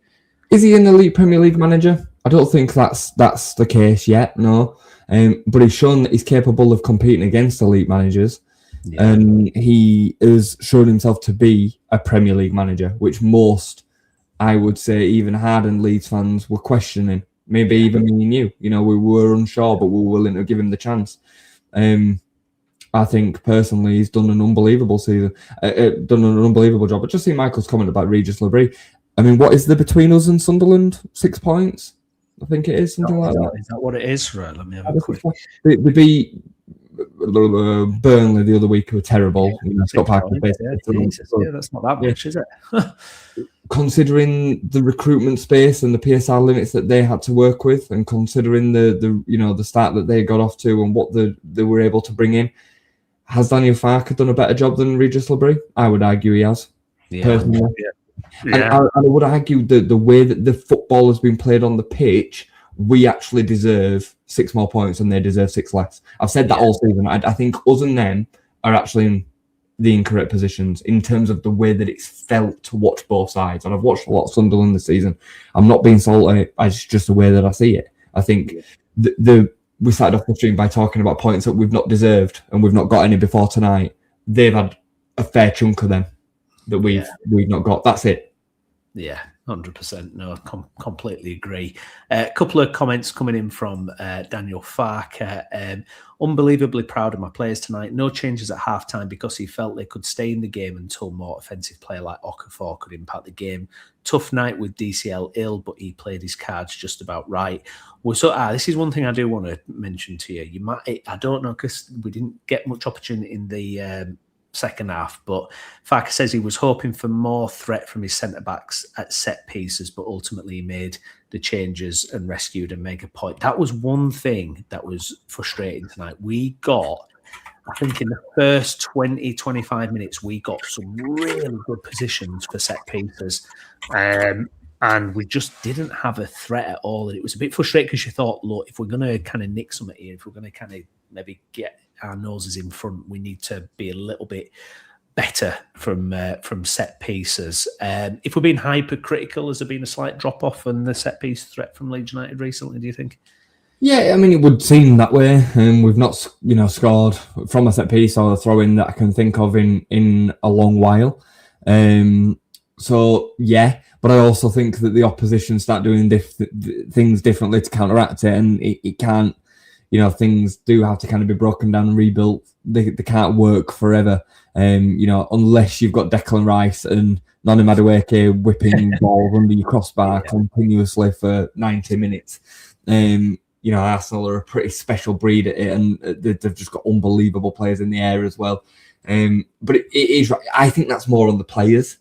Is he an elite Premier League manager? I don't think that's the case yet. No, but he's shown that he's capable of competing against elite managers. And he has shown himself to be a Premier League manager, which most, I would say, even hardened Leeds fans were questioning. Maybe even me and you. We were unsure, but we were willing to give him the chance. I think personally he's done an unbelievable season, done an unbelievable job. But just see Michael's comment about Regis Labrie. I mean, what is there between us and Sunderland? 6 points, I think it is, something like that. Is that what it is? Right, let me have a quick. They beat Burnley the other week, who were terrible. Scott Parker. That's not that much, is it? Considering the recruitment space and the PSR limits that they had to work with, and considering the start that they got off to and what they were able to bring in, has Daniel Farke done a better job than Regis Labrie? I would argue he has. Personally. And I would argue that the way that the football has been played on the pitch, we actually deserve 6 more points and they deserve 6 less. I've said that all season. I think us and them are actually in the incorrect positions in terms of the way that it's felt to watch both sides. And I've watched a lot of Sunderland this season. I'm not being salty. It's just the way that I see it. I think we started off the stream by talking about points that we've not deserved and we've not got any before tonight. They've had a fair chunk of them that we've not got. That's it. Yeah, 100%. No, completely agree. A couple of comments coming in from Daniel Farke. Unbelievably proud of my players tonight. No changes at halftime because he felt they could stay in the game until more offensive player like Okafor could impact the game. Tough night with DCL ill, but he played his cards just about right. Well, so this is one thing I do want to mention to you. I don't know, because we didn't get much opportunity in the second half, but Farke says he was hoping for more threat from his centre-backs at set pieces, but ultimately he made the changes and rescued a mega point. That was one thing that was frustrating tonight. We got, I think in the first 20, 25 minutes, we got some really good positions for set pieces. And we just didn't have a threat at all. And it was a bit frustrating because you thought, look, if we're going to kind of nick something here, if we're going to kind of maybe get our noses in front, we need to be a little bit better from set pieces. If we're being hypercritical, has there been a slight drop off in the set piece threat from Leeds United recently, do you think? Yeah, I mean, it would seem that way. We've not, scored from a set piece or a throw in that I can think of in a long while. So yeah, but I also think that the opposition start doing things differently to counteract it, and it can't. Things do have to kind of be broken down and rebuilt. They can't work forever. Unless you've got Declan Rice and Noni Madueke whipping balls under your crossbar continuously for 90 minutes. Arsenal are a pretty special breed at it, and they've just got unbelievable players in the air as well. But it is. I think that's more on the players.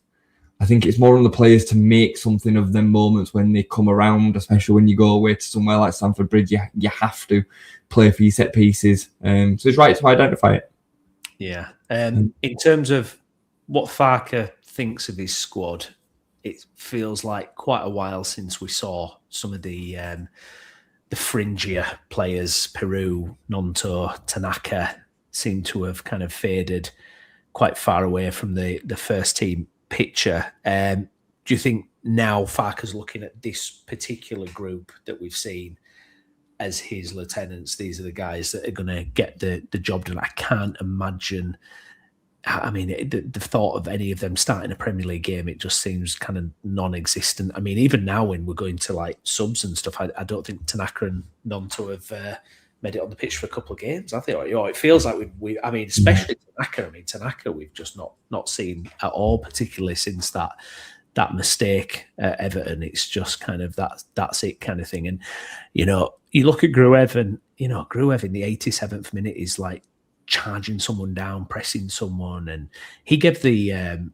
I think it's more on the players to make something of them moments when they come around, especially when you go away to somewhere like Stamford Bridge. You have to play for your set pieces. So it's right to identify it. Yeah. In terms of what Farke thinks of his squad, it feels like quite a while since we saw some of the fringier players, Peru, Nonto, Tanaka, seem to have kind of faded quite far away from the first team picture. Do you think now Farke's looking at this particular group that we've seen as his lieutenants? These are the guys that are going to get the job done. I can't imagine. I mean, the thought of any of them starting a Premier League game, it just seems kind of non-existent. I mean, even now when we're going to like subs and stuff, I don't think Tanaka and Nonto have made it on the pitch for a couple of games. I think, it feels like we I mean, especially Tanaka. I mean, Tanaka, we've just not seen at all, particularly since that mistake at Everton. It's just kind of that's it kind of thing. And you look at Gruev, and Gruev in the 87th minute is like charging someone down, pressing someone, and he gave the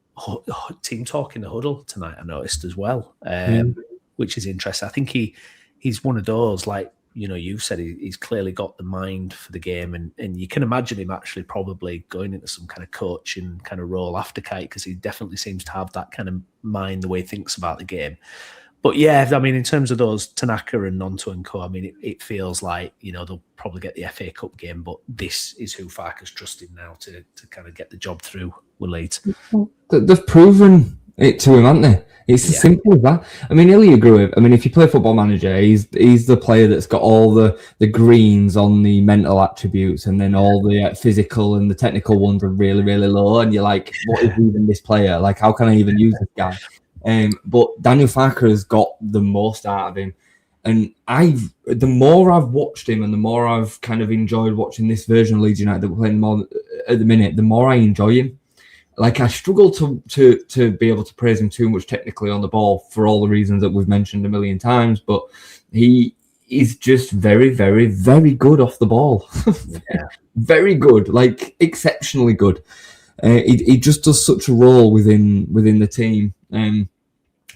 team talk in the huddle tonight, I noticed as well, which is interesting. I think he's one of those, like you said, he's clearly got the mind for the game, and you can imagine him actually probably going into some kind of coaching kind of role after Kite, because he definitely seems to have that kind of mind, the way he thinks about the game. But yeah, I mean, in terms of those Tanaka and Nonto and co, I mean, it feels like, they'll probably get the FA Cup game, but this is who Farke's trusting now to kind of get the job through with Leeds. They've proven it to him, haven't they? It's as simple as that. I mean, Ilya Gruev, if you play Football Manager, he's the player that's got all the greens on the mental attributes, and then all the physical and the technical ones are really, really low, and you're like, what is even this player? Like, how can I even use this guy? But Daniel Farke has got the most out of him, and the more I've watched him, and the more I've kind of enjoyed watching this version of Leeds United that we're playing more at the minute, the more I enjoy him. Like, I struggle to be able to praise him too much technically on the ball for all the reasons that we've mentioned a million times, but he is just very, very, very good off the ball. Yeah. Very good, like exceptionally good. He just does such a role within the team. And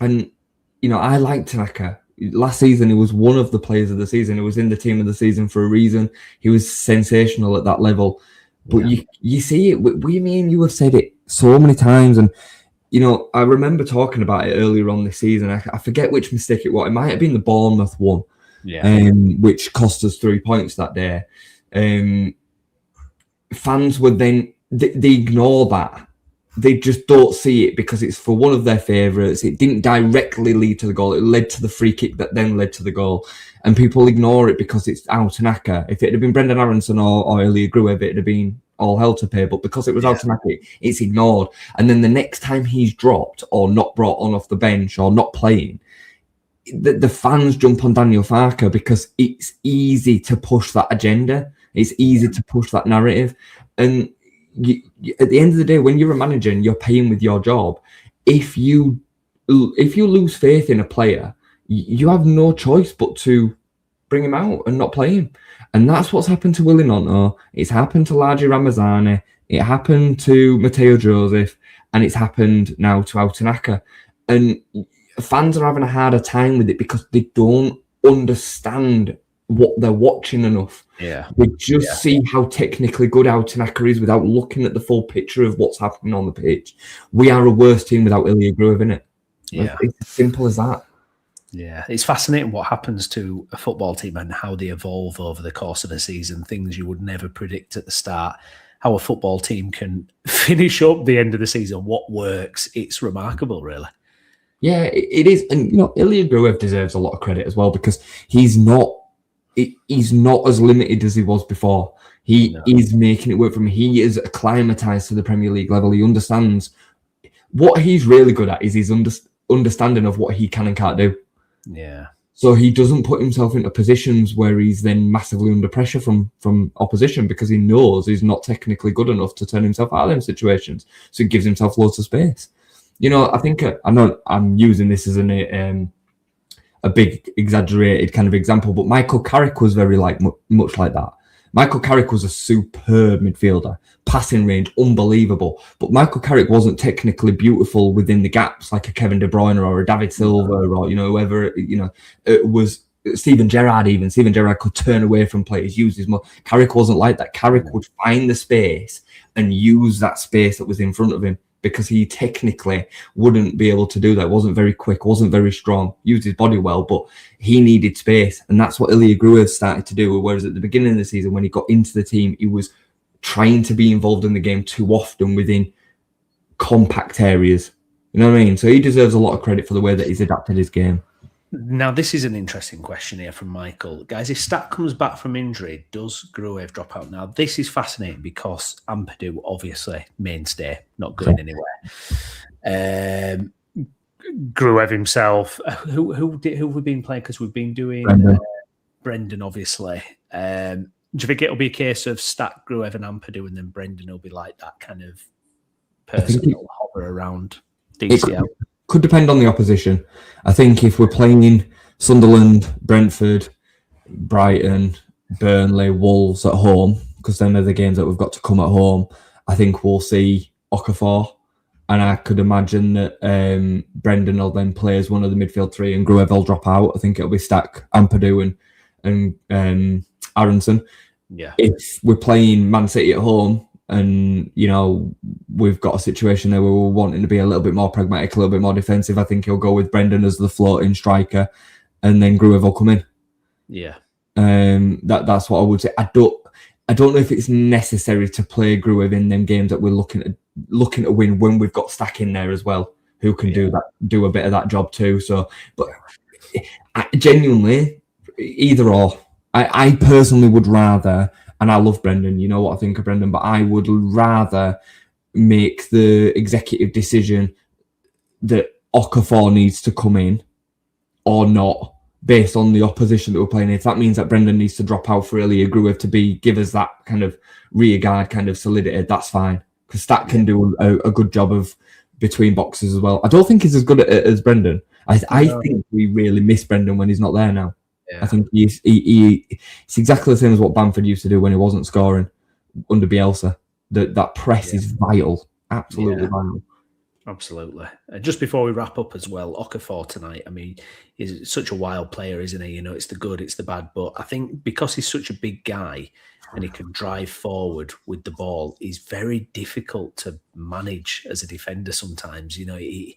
I like Tanaka. Last season, he was one of the players of the season. He was in the team of the season for a reason. He was sensational at that level. But you see it. Me and you have said it so many times. And, I remember talking about it earlier on this season. I forget which mistake it was. It might have been the Bournemouth one, which cost us 3 points that day. Fans would then, they ignore that. They just don't see it because it's for one of their favourites. It didn't directly lead to the goal. It led to the free kick that then led to the goal. And people ignore it because it's Tanaka. If it had been Brendan Aronson or Ilya Gruev, it'd have been all hell to pay. But because it was Tanaka, it's ignored. And then the next time he's dropped or not brought on off the bench or not playing, the fans jump on Daniel Farke because it's easy to push that agenda. It's easy to push that narrative. And at the end of the day, when you're a manager and you're paying with your job, if you lose faith in a player, you have no choice but to bring him out and not play him. And that's what's happened to Willy Gnonto. It's happened to Largi Ramazani. It happened to Matteo Joseph, and it's happened now to Tanaka. And fans are having a harder time with it because they don't understand what they're watching enough. They just see how technically good Tanaka is without looking at the full picture of what's happening on the pitch. We are a worse team without Ilya Gruev, isn't it? It's as simple as that. Yeah, it's fascinating what happens to a football team and how they evolve over the course of a season. Things you would never predict at the start. How a football team can finish up the end of the season. What works? It's remarkable, really. Yeah, it is. And Ilya Gruev deserves a lot of credit as well because he's not as limited as he was before. He is making it work for him. He is acclimatized to the Premier League level. He understands what he's really good at is his understanding of what he can and can't do. Yeah. So he doesn't put himself into positions where he's then massively under pressure from opposition because he knows he's not technically good enough to turn himself out of them situations. So he gives himself loads of space. I think I know I'm using this as a big exaggerated kind of example, but Michael Carrick was very much like that. Michael Carrick was a superb midfielder, passing range, unbelievable. But Michael Carrick wasn't technically beautiful within the gaps like a Kevin De Bruyne or a David Silva or, whoever, it was Steven Gerrard even. Steven Gerrard could turn away from players, use his more. Carrick wasn't like that. Carrick would find the space and use that space that was in front of him because he technically wouldn't be able to do that. Wasn't very quick, wasn't very strong, used his body well, but he needed space. And that's what Ilya Gruev started to do. Whereas at the beginning of the season, when he got into the team, he was trying to be involved in the game too often within compact areas. You know what I mean? So he deserves a lot of credit for the way that he's adapted his game. Now, this is an interesting question here from Michael. Guys, if Stat comes back from injury, does Gruev drop out? Now, this is fascinating because Ampadu, obviously, mainstay, not going anywhere. Gruev himself, who have we been playing? Because we've been doing Brendan, obviously. Do you think it'll be a case of Stat, Gruev and Ampadu, and then Brendan will be like that kind of person that'll hover around DCL? Could depend on the opposition. I think if we're playing Sunderland, Brentford, Brighton, Burnley, Wolves at home, because then they're the games that we've got to come at home, I think we'll see Okafor. And I could imagine that Brendan will then play as one of the midfield three and Gruev will drop out. I think it'll be Stack, Ampadu and Aronson. Yeah. If we're playing Man City at home, and, you know, we've got a situation there where we're wanting to be a little bit more pragmatic, a little bit more defensive, I think he'll go with Brendan as the floating striker and then Gruev will come in. Yeah. That's what I would say. I don't know if it's necessary to play Gruev in them games that we're looking to win when we've got Stack in there as well, who can do a bit of that job too. So, but genuinely, either or. I personally would rather, and I love Brendan, you know what I think of Brendan, but I would rather make the executive decision that Okafor needs to come in or not based on the opposition that we're playing. If that means that Brendan needs to drop out for Ilya Gruev to give us that kind of rear guard kind of solidity, that's fine. Because Stat can do a good job of between boxes as well. I don't think he's as good at it as Brendan. I think we really miss Brendan when he's not there now. Yeah. I think it's exactly the same as what Bamford used to do when he wasn't scoring under Bielsa. That press is vital, absolutely vital. Absolutely. Just before we wrap up as well, Okafor tonight, I mean, he's such a wild player, isn't he? You know, it's the good, it's the bad. But I think because he's such a big guy and he can drive forward with the ball, he's very difficult to manage as a defender sometimes. You know, he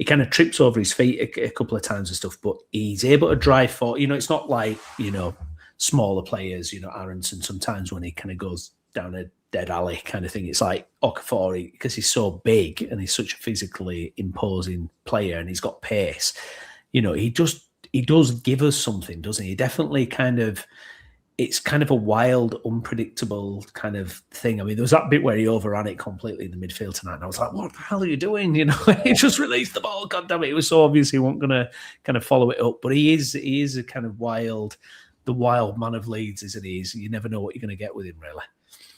kind of trips over his feet a couple of times and stuff, but he's able to drive forward. You know, it's not like, you know, smaller players, you know, Aronson, sometimes when he kind of goes down a dead alley kind of thing. It's like Okafor, because he's so big and he's such a physically imposing player and he's got pace. You know, he does give us something, doesn't he? He definitely it's kind of a wild, unpredictable kind of thing. I mean, there was that bit where he overran it completely in the midfield tonight, and I was like, what the hell are you doing? You know, he just released the ball. God damn it. It was so obvious he wasn't going to kind of follow it up. But he is a kind of the wild man of Leeds, isn't he? You never know what you're going to get with him, really.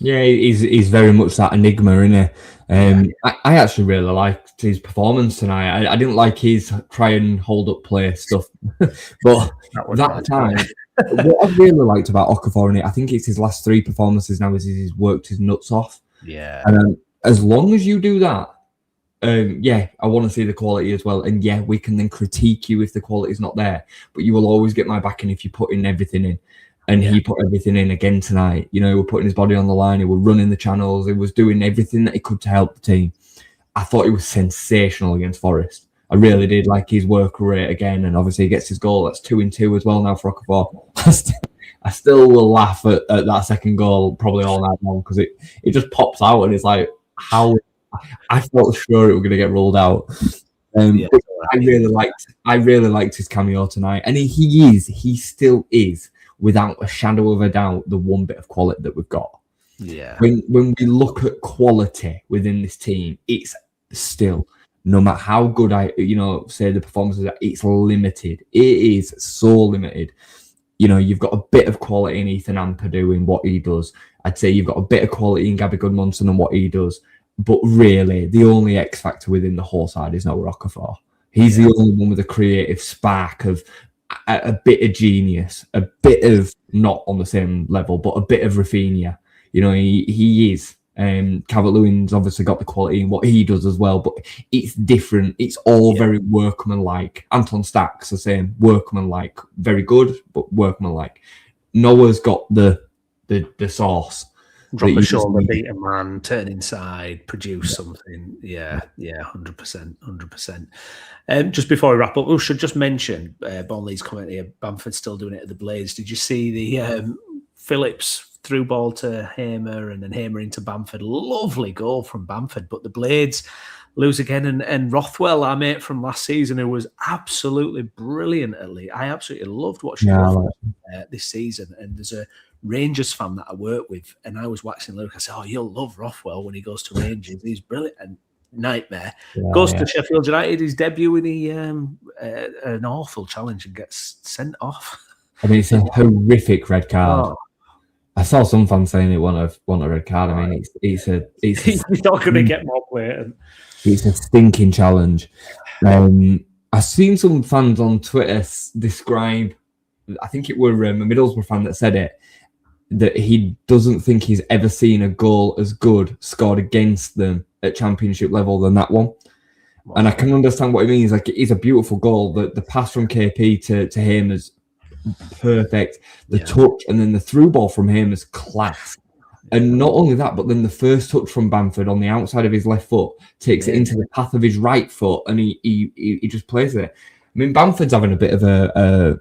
Yeah, he's very much that enigma, isn't he? I actually really liked his performance tonight. I didn't like his try and hold up play stuff, but that time, what I really liked about Okafor, I think it's his last three performances now, is he's worked his nuts off. Yeah. And as long as you do that, I want to see the quality as well. And we can then critique you if the quality is not there, but you will always get my backing if you put in everything in. And he put everything in again tonight. You know, he was putting his body on the line. He was running the channels. He was doing everything that he could to help the team. I thought he was sensational against Forest. I really did like his work rate again. And obviously he gets his goal. That's 2-2 as well now for Okafor. I still will laugh at that second goal probably all night long because it just pops out and it's like, how... I felt sure it was going to get rolled out. I really liked his cameo tonight. And he still is, without a shadow of a doubt, the one bit of quality that we've got. Yeah. When we look at quality within this team, it's still, no matter how good say the performances, it's limited. It is so limited. You know, you've got a bit of quality in Ethan Ampadu in what he does. I'd say you've got a bit of quality in Gabby Goodmanson and what he does. But really, the only X factor within the whole side is Noah Okafor. He's the only one with a creative spark of a bit of genius, a bit of not on the same level, but a bit of Rafinha. You know, he is. Calvert-Lewin's obviously got the quality in what he does as well, but it's different. It's all very workmanlike. Anton Stack's the same, workmanlike, very good, but workmanlike. Noah's got the sauce. Drop a shoulder, beat a man, turn inside, produce something. Yeah, 100%, 100%. Just before we wrap up, we should just mention Burnley's comment here. Bamford's still doing it at the Blades. Did you see the Phillips through ball to Hamer and then Hamer into Bamford? Lovely goal from Bamford, but the Blades lose again. And Rothwell, our mate from last season, who was absolutely brilliant at Leeds. I absolutely loved watching this season. And there's a Rangers fan that I work with, and I was waxing lyric. I said, "Oh, you'll love Rothwell when he goes to Rangers. He's brilliant." And nightmare goes to Sheffield United, his debut in an awful challenge and gets sent off. I mean, it's a horrific red card. I saw some fans saying it want a red card. I mean, it's he's not going to get more blatant. It's a stinking challenge. I've seen some fans on Twitter describe. I think it were a Middlesbrough fan that said it, that he doesn't think he's ever seen a goal as good scored against them at championship level than that one. Wow. And I can understand what he means. Like, it is a beautiful goal. The pass from KP to him is perfect. The touch and then the through ball from him is class. And not only that, but then the first touch from Bamford on the outside of his left foot takes it into the path of his right foot, and he just plays it. I mean, Bamford's having a bit of a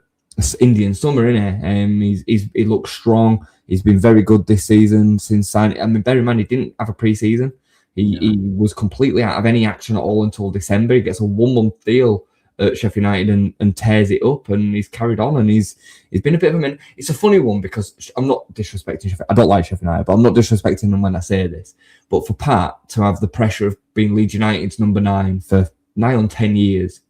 Indian summer, isn't he? He looks strong. He's been very good this season since signing. I mean, bear in mind, he didn't have a pre-season. He was completely out of any action at all until December. He gets a 1-month deal at Sheffield United and tears it up, and he's carried on, and he's been a bit of a man. It's a funny one because I'm not disrespecting Sheffield. I don't like Sheffield United, but I'm not disrespecting them when I say this. But for Pat to have the pressure of being Leeds United's number 9 for nigh on 10 years,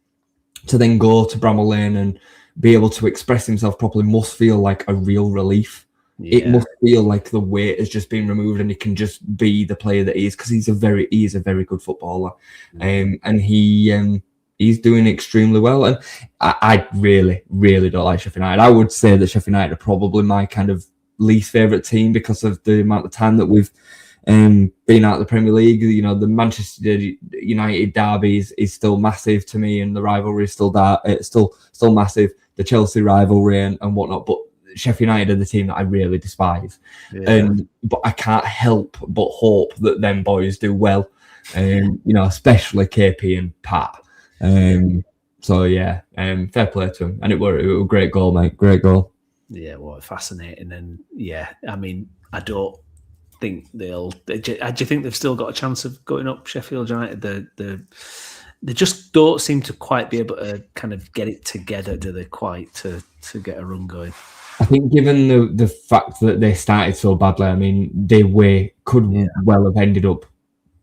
to then go to Bramall Lane and be able to express himself properly must feel like a real relief. It must feel like the weight has just been removed and he can just be the player that he is, because he is a very good footballer, and he's doing extremely well. And I really, really don't like Sheffield United. I would say that Sheffield United are probably my kind of least favourite team because of the amount of time that we've been out of the Premier League. You know, the Manchester United derby is still massive to me, and the rivalry is still massive. The Chelsea rivalry and whatnot, but Sheffield United are the team that I really despise. But I can't help but hope that them boys do well, especially KP and Pat. Fair play to him, and it were a great goal, mate. Great goal. Yeah, well, fascinating, and I mean, I don't think they'll. Do you think they've still got a chance of going up, Sheffield United? They just don't seem to quite be able to kind of get it together, do they? Quite to get a run going. I think, given the fact that they started so badly, I mean, they could well have ended up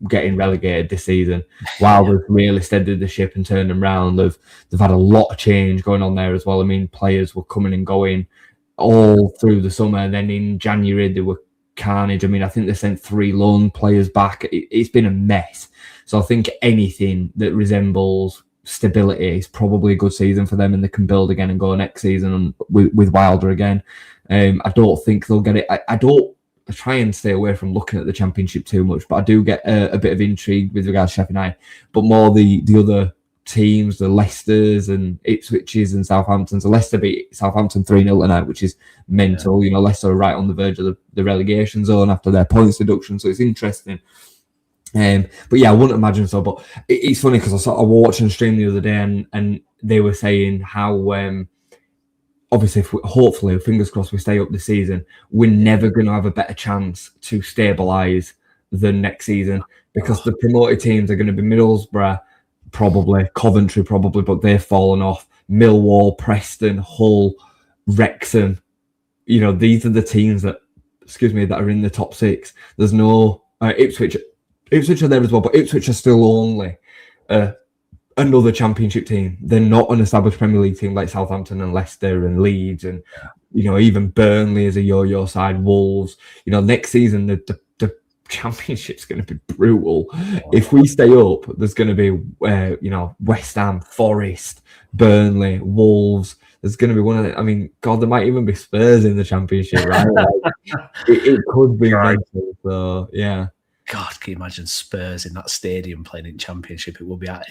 getting relegated this season. While they've really steadied the ship and turned them round, they've had a lot of change going on there as well. I mean, players were coming and going all through the summer. And then in January, they were carnage. I mean, I think they sent 3 loan players back. It's been a mess. So I think anything that resembles stability is probably a good season for them, and they can build again and go next season with Wilder again. I don't think they'll get it. I try and stay away from looking at the Championship too much, but I do get a bit of intrigue with regards to Sheffield United. But more the other teams, the Leicesters and Ipswiches and Southamptons. So Leicester beat Southampton 3-0 tonight, which is mental. You know, Leicester are right on the verge of the relegation zone after their points deduction, so it's interesting. But yeah, I wouldn't imagine so. But it's funny because I was watching a stream the other day, and they were saying how obviously, hopefully, fingers crossed, we stay up this season, we're never going to have a better chance to stabilise than next season, because the promoted teams are going to be Middlesbrough, probably Coventry, probably, but they've fallen off. Millwall, Preston, Hull, Wrexham. You know, these are the teams that are in the top 6. There's no Ipswich. Ipswich are there as well, but Ipswich are still only another Championship team. They're not an established Premier League team like Southampton and Leicester and Leeds, and even Burnley is a yo-yo side. Wolves. Next season the Championship's going to be brutal. If we stay up, there's going to be West Ham, Forest, Burnley, Wolves. There's going to be one of them. I mean, God, there might even be Spurs in the Championship, right? It could be mental. So yeah. God, can you imagine Spurs in that stadium playing in Championship? It will be at,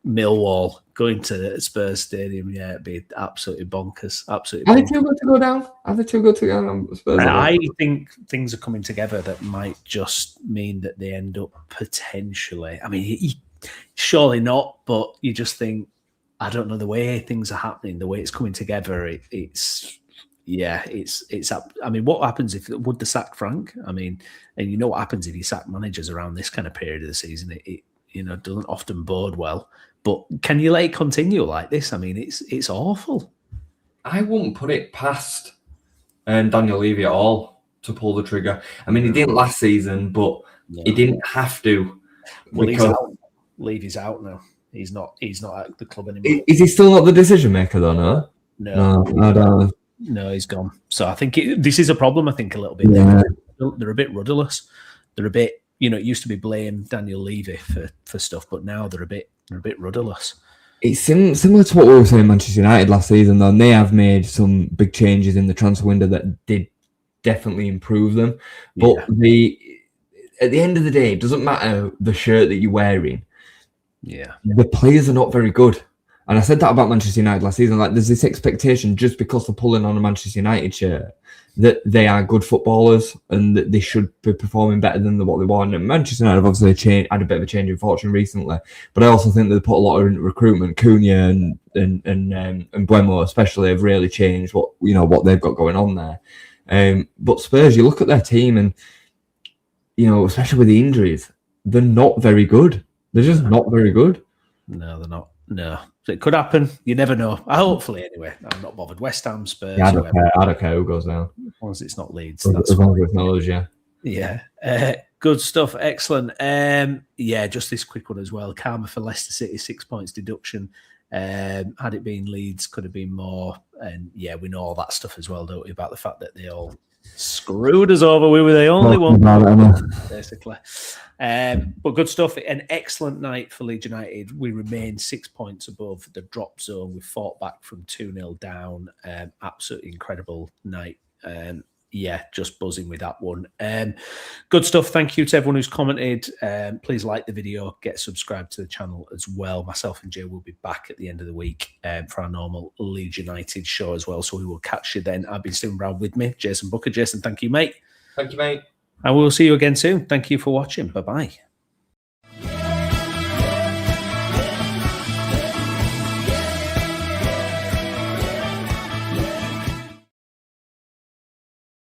Millwall going to Spurs Stadium. Yeah, it'd be absolutely bonkers. Absolutely. Are they too good to go down? Are they too good to go down? Spurs I think things are coming together that might just mean that they end up potentially. I mean, surely not, but you just think, I don't know, the way things are happening, the way it's coming together, it's up. I mean, what happens if would they sack Frank? I mean, and you know what happens if you sack managers around this kind of period of the season? It doesn't often bode well. But can you let it continue like this? I mean, it's awful. I wouldn't put it past Daniel Levy at all to pull the trigger. I mean, he didn't last season, but he didn't have to. Well, he's out. Levy's out now. He's not at the club anymore. Is he still not the decision maker though? No, I don't. No, he's gone. So I think this is a problem. I think a little bit. Yeah. They're a bit rudderless. They're a bit. It used to be blame Daniel Levy for stuff, but now they're a bit rudderless. It's similar to what we were saying Manchester United last season, though. And they have made some big changes in the transfer window that did definitely improve them. But at the end of the day, it doesn't matter the shirt that you're wearing. Yeah, the players are not very good. And I said that about Manchester United last season. Like, there's this expectation just because they're pulling on a Manchester United shirt that they are good footballers and that they should be performing better than what they want. And Manchester United have obviously had a bit of a change in fortune recently, but I also think they put a lot into recruitment. Cunha and Buemo especially have really changed what they've got going on there. But Spurs, you look at their team and especially with the injuries, they're not very good. They're just not very good. No, they're not. No, so it could happen. You never know. Hopefully, anyway. I'm not bothered. West Ham, Spurs. Yeah, I don't care who goes down. As long as it's not Leeds. As long as it's not us, yeah. Yeah. Good stuff. Excellent. Just this quick one as well. Karma for Leicester City, 6 points deduction. Had it been Leeds, could have been more. And yeah, we know all that stuff as well, don't we? About the fact that they all screwed us over. We were the only one, basically. But good stuff. An excellent night for Leeds United. We remain 6 points above the drop zone. We fought back from 2-0 down. Absolutely incredible night. Just buzzing with that one. Good stuff. Thank you to everyone who's commented. Please like the video, get subscribed to the channel as well. Myself and Jay will be back at the end of the week for our normal Leeds United show as well. So we will catch you then. I've been Stephen Brown with me, Jason Booker. Jason, thank you, mate. Thank you, mate. And we'll see you again soon. Thank you for watching. Bye-bye.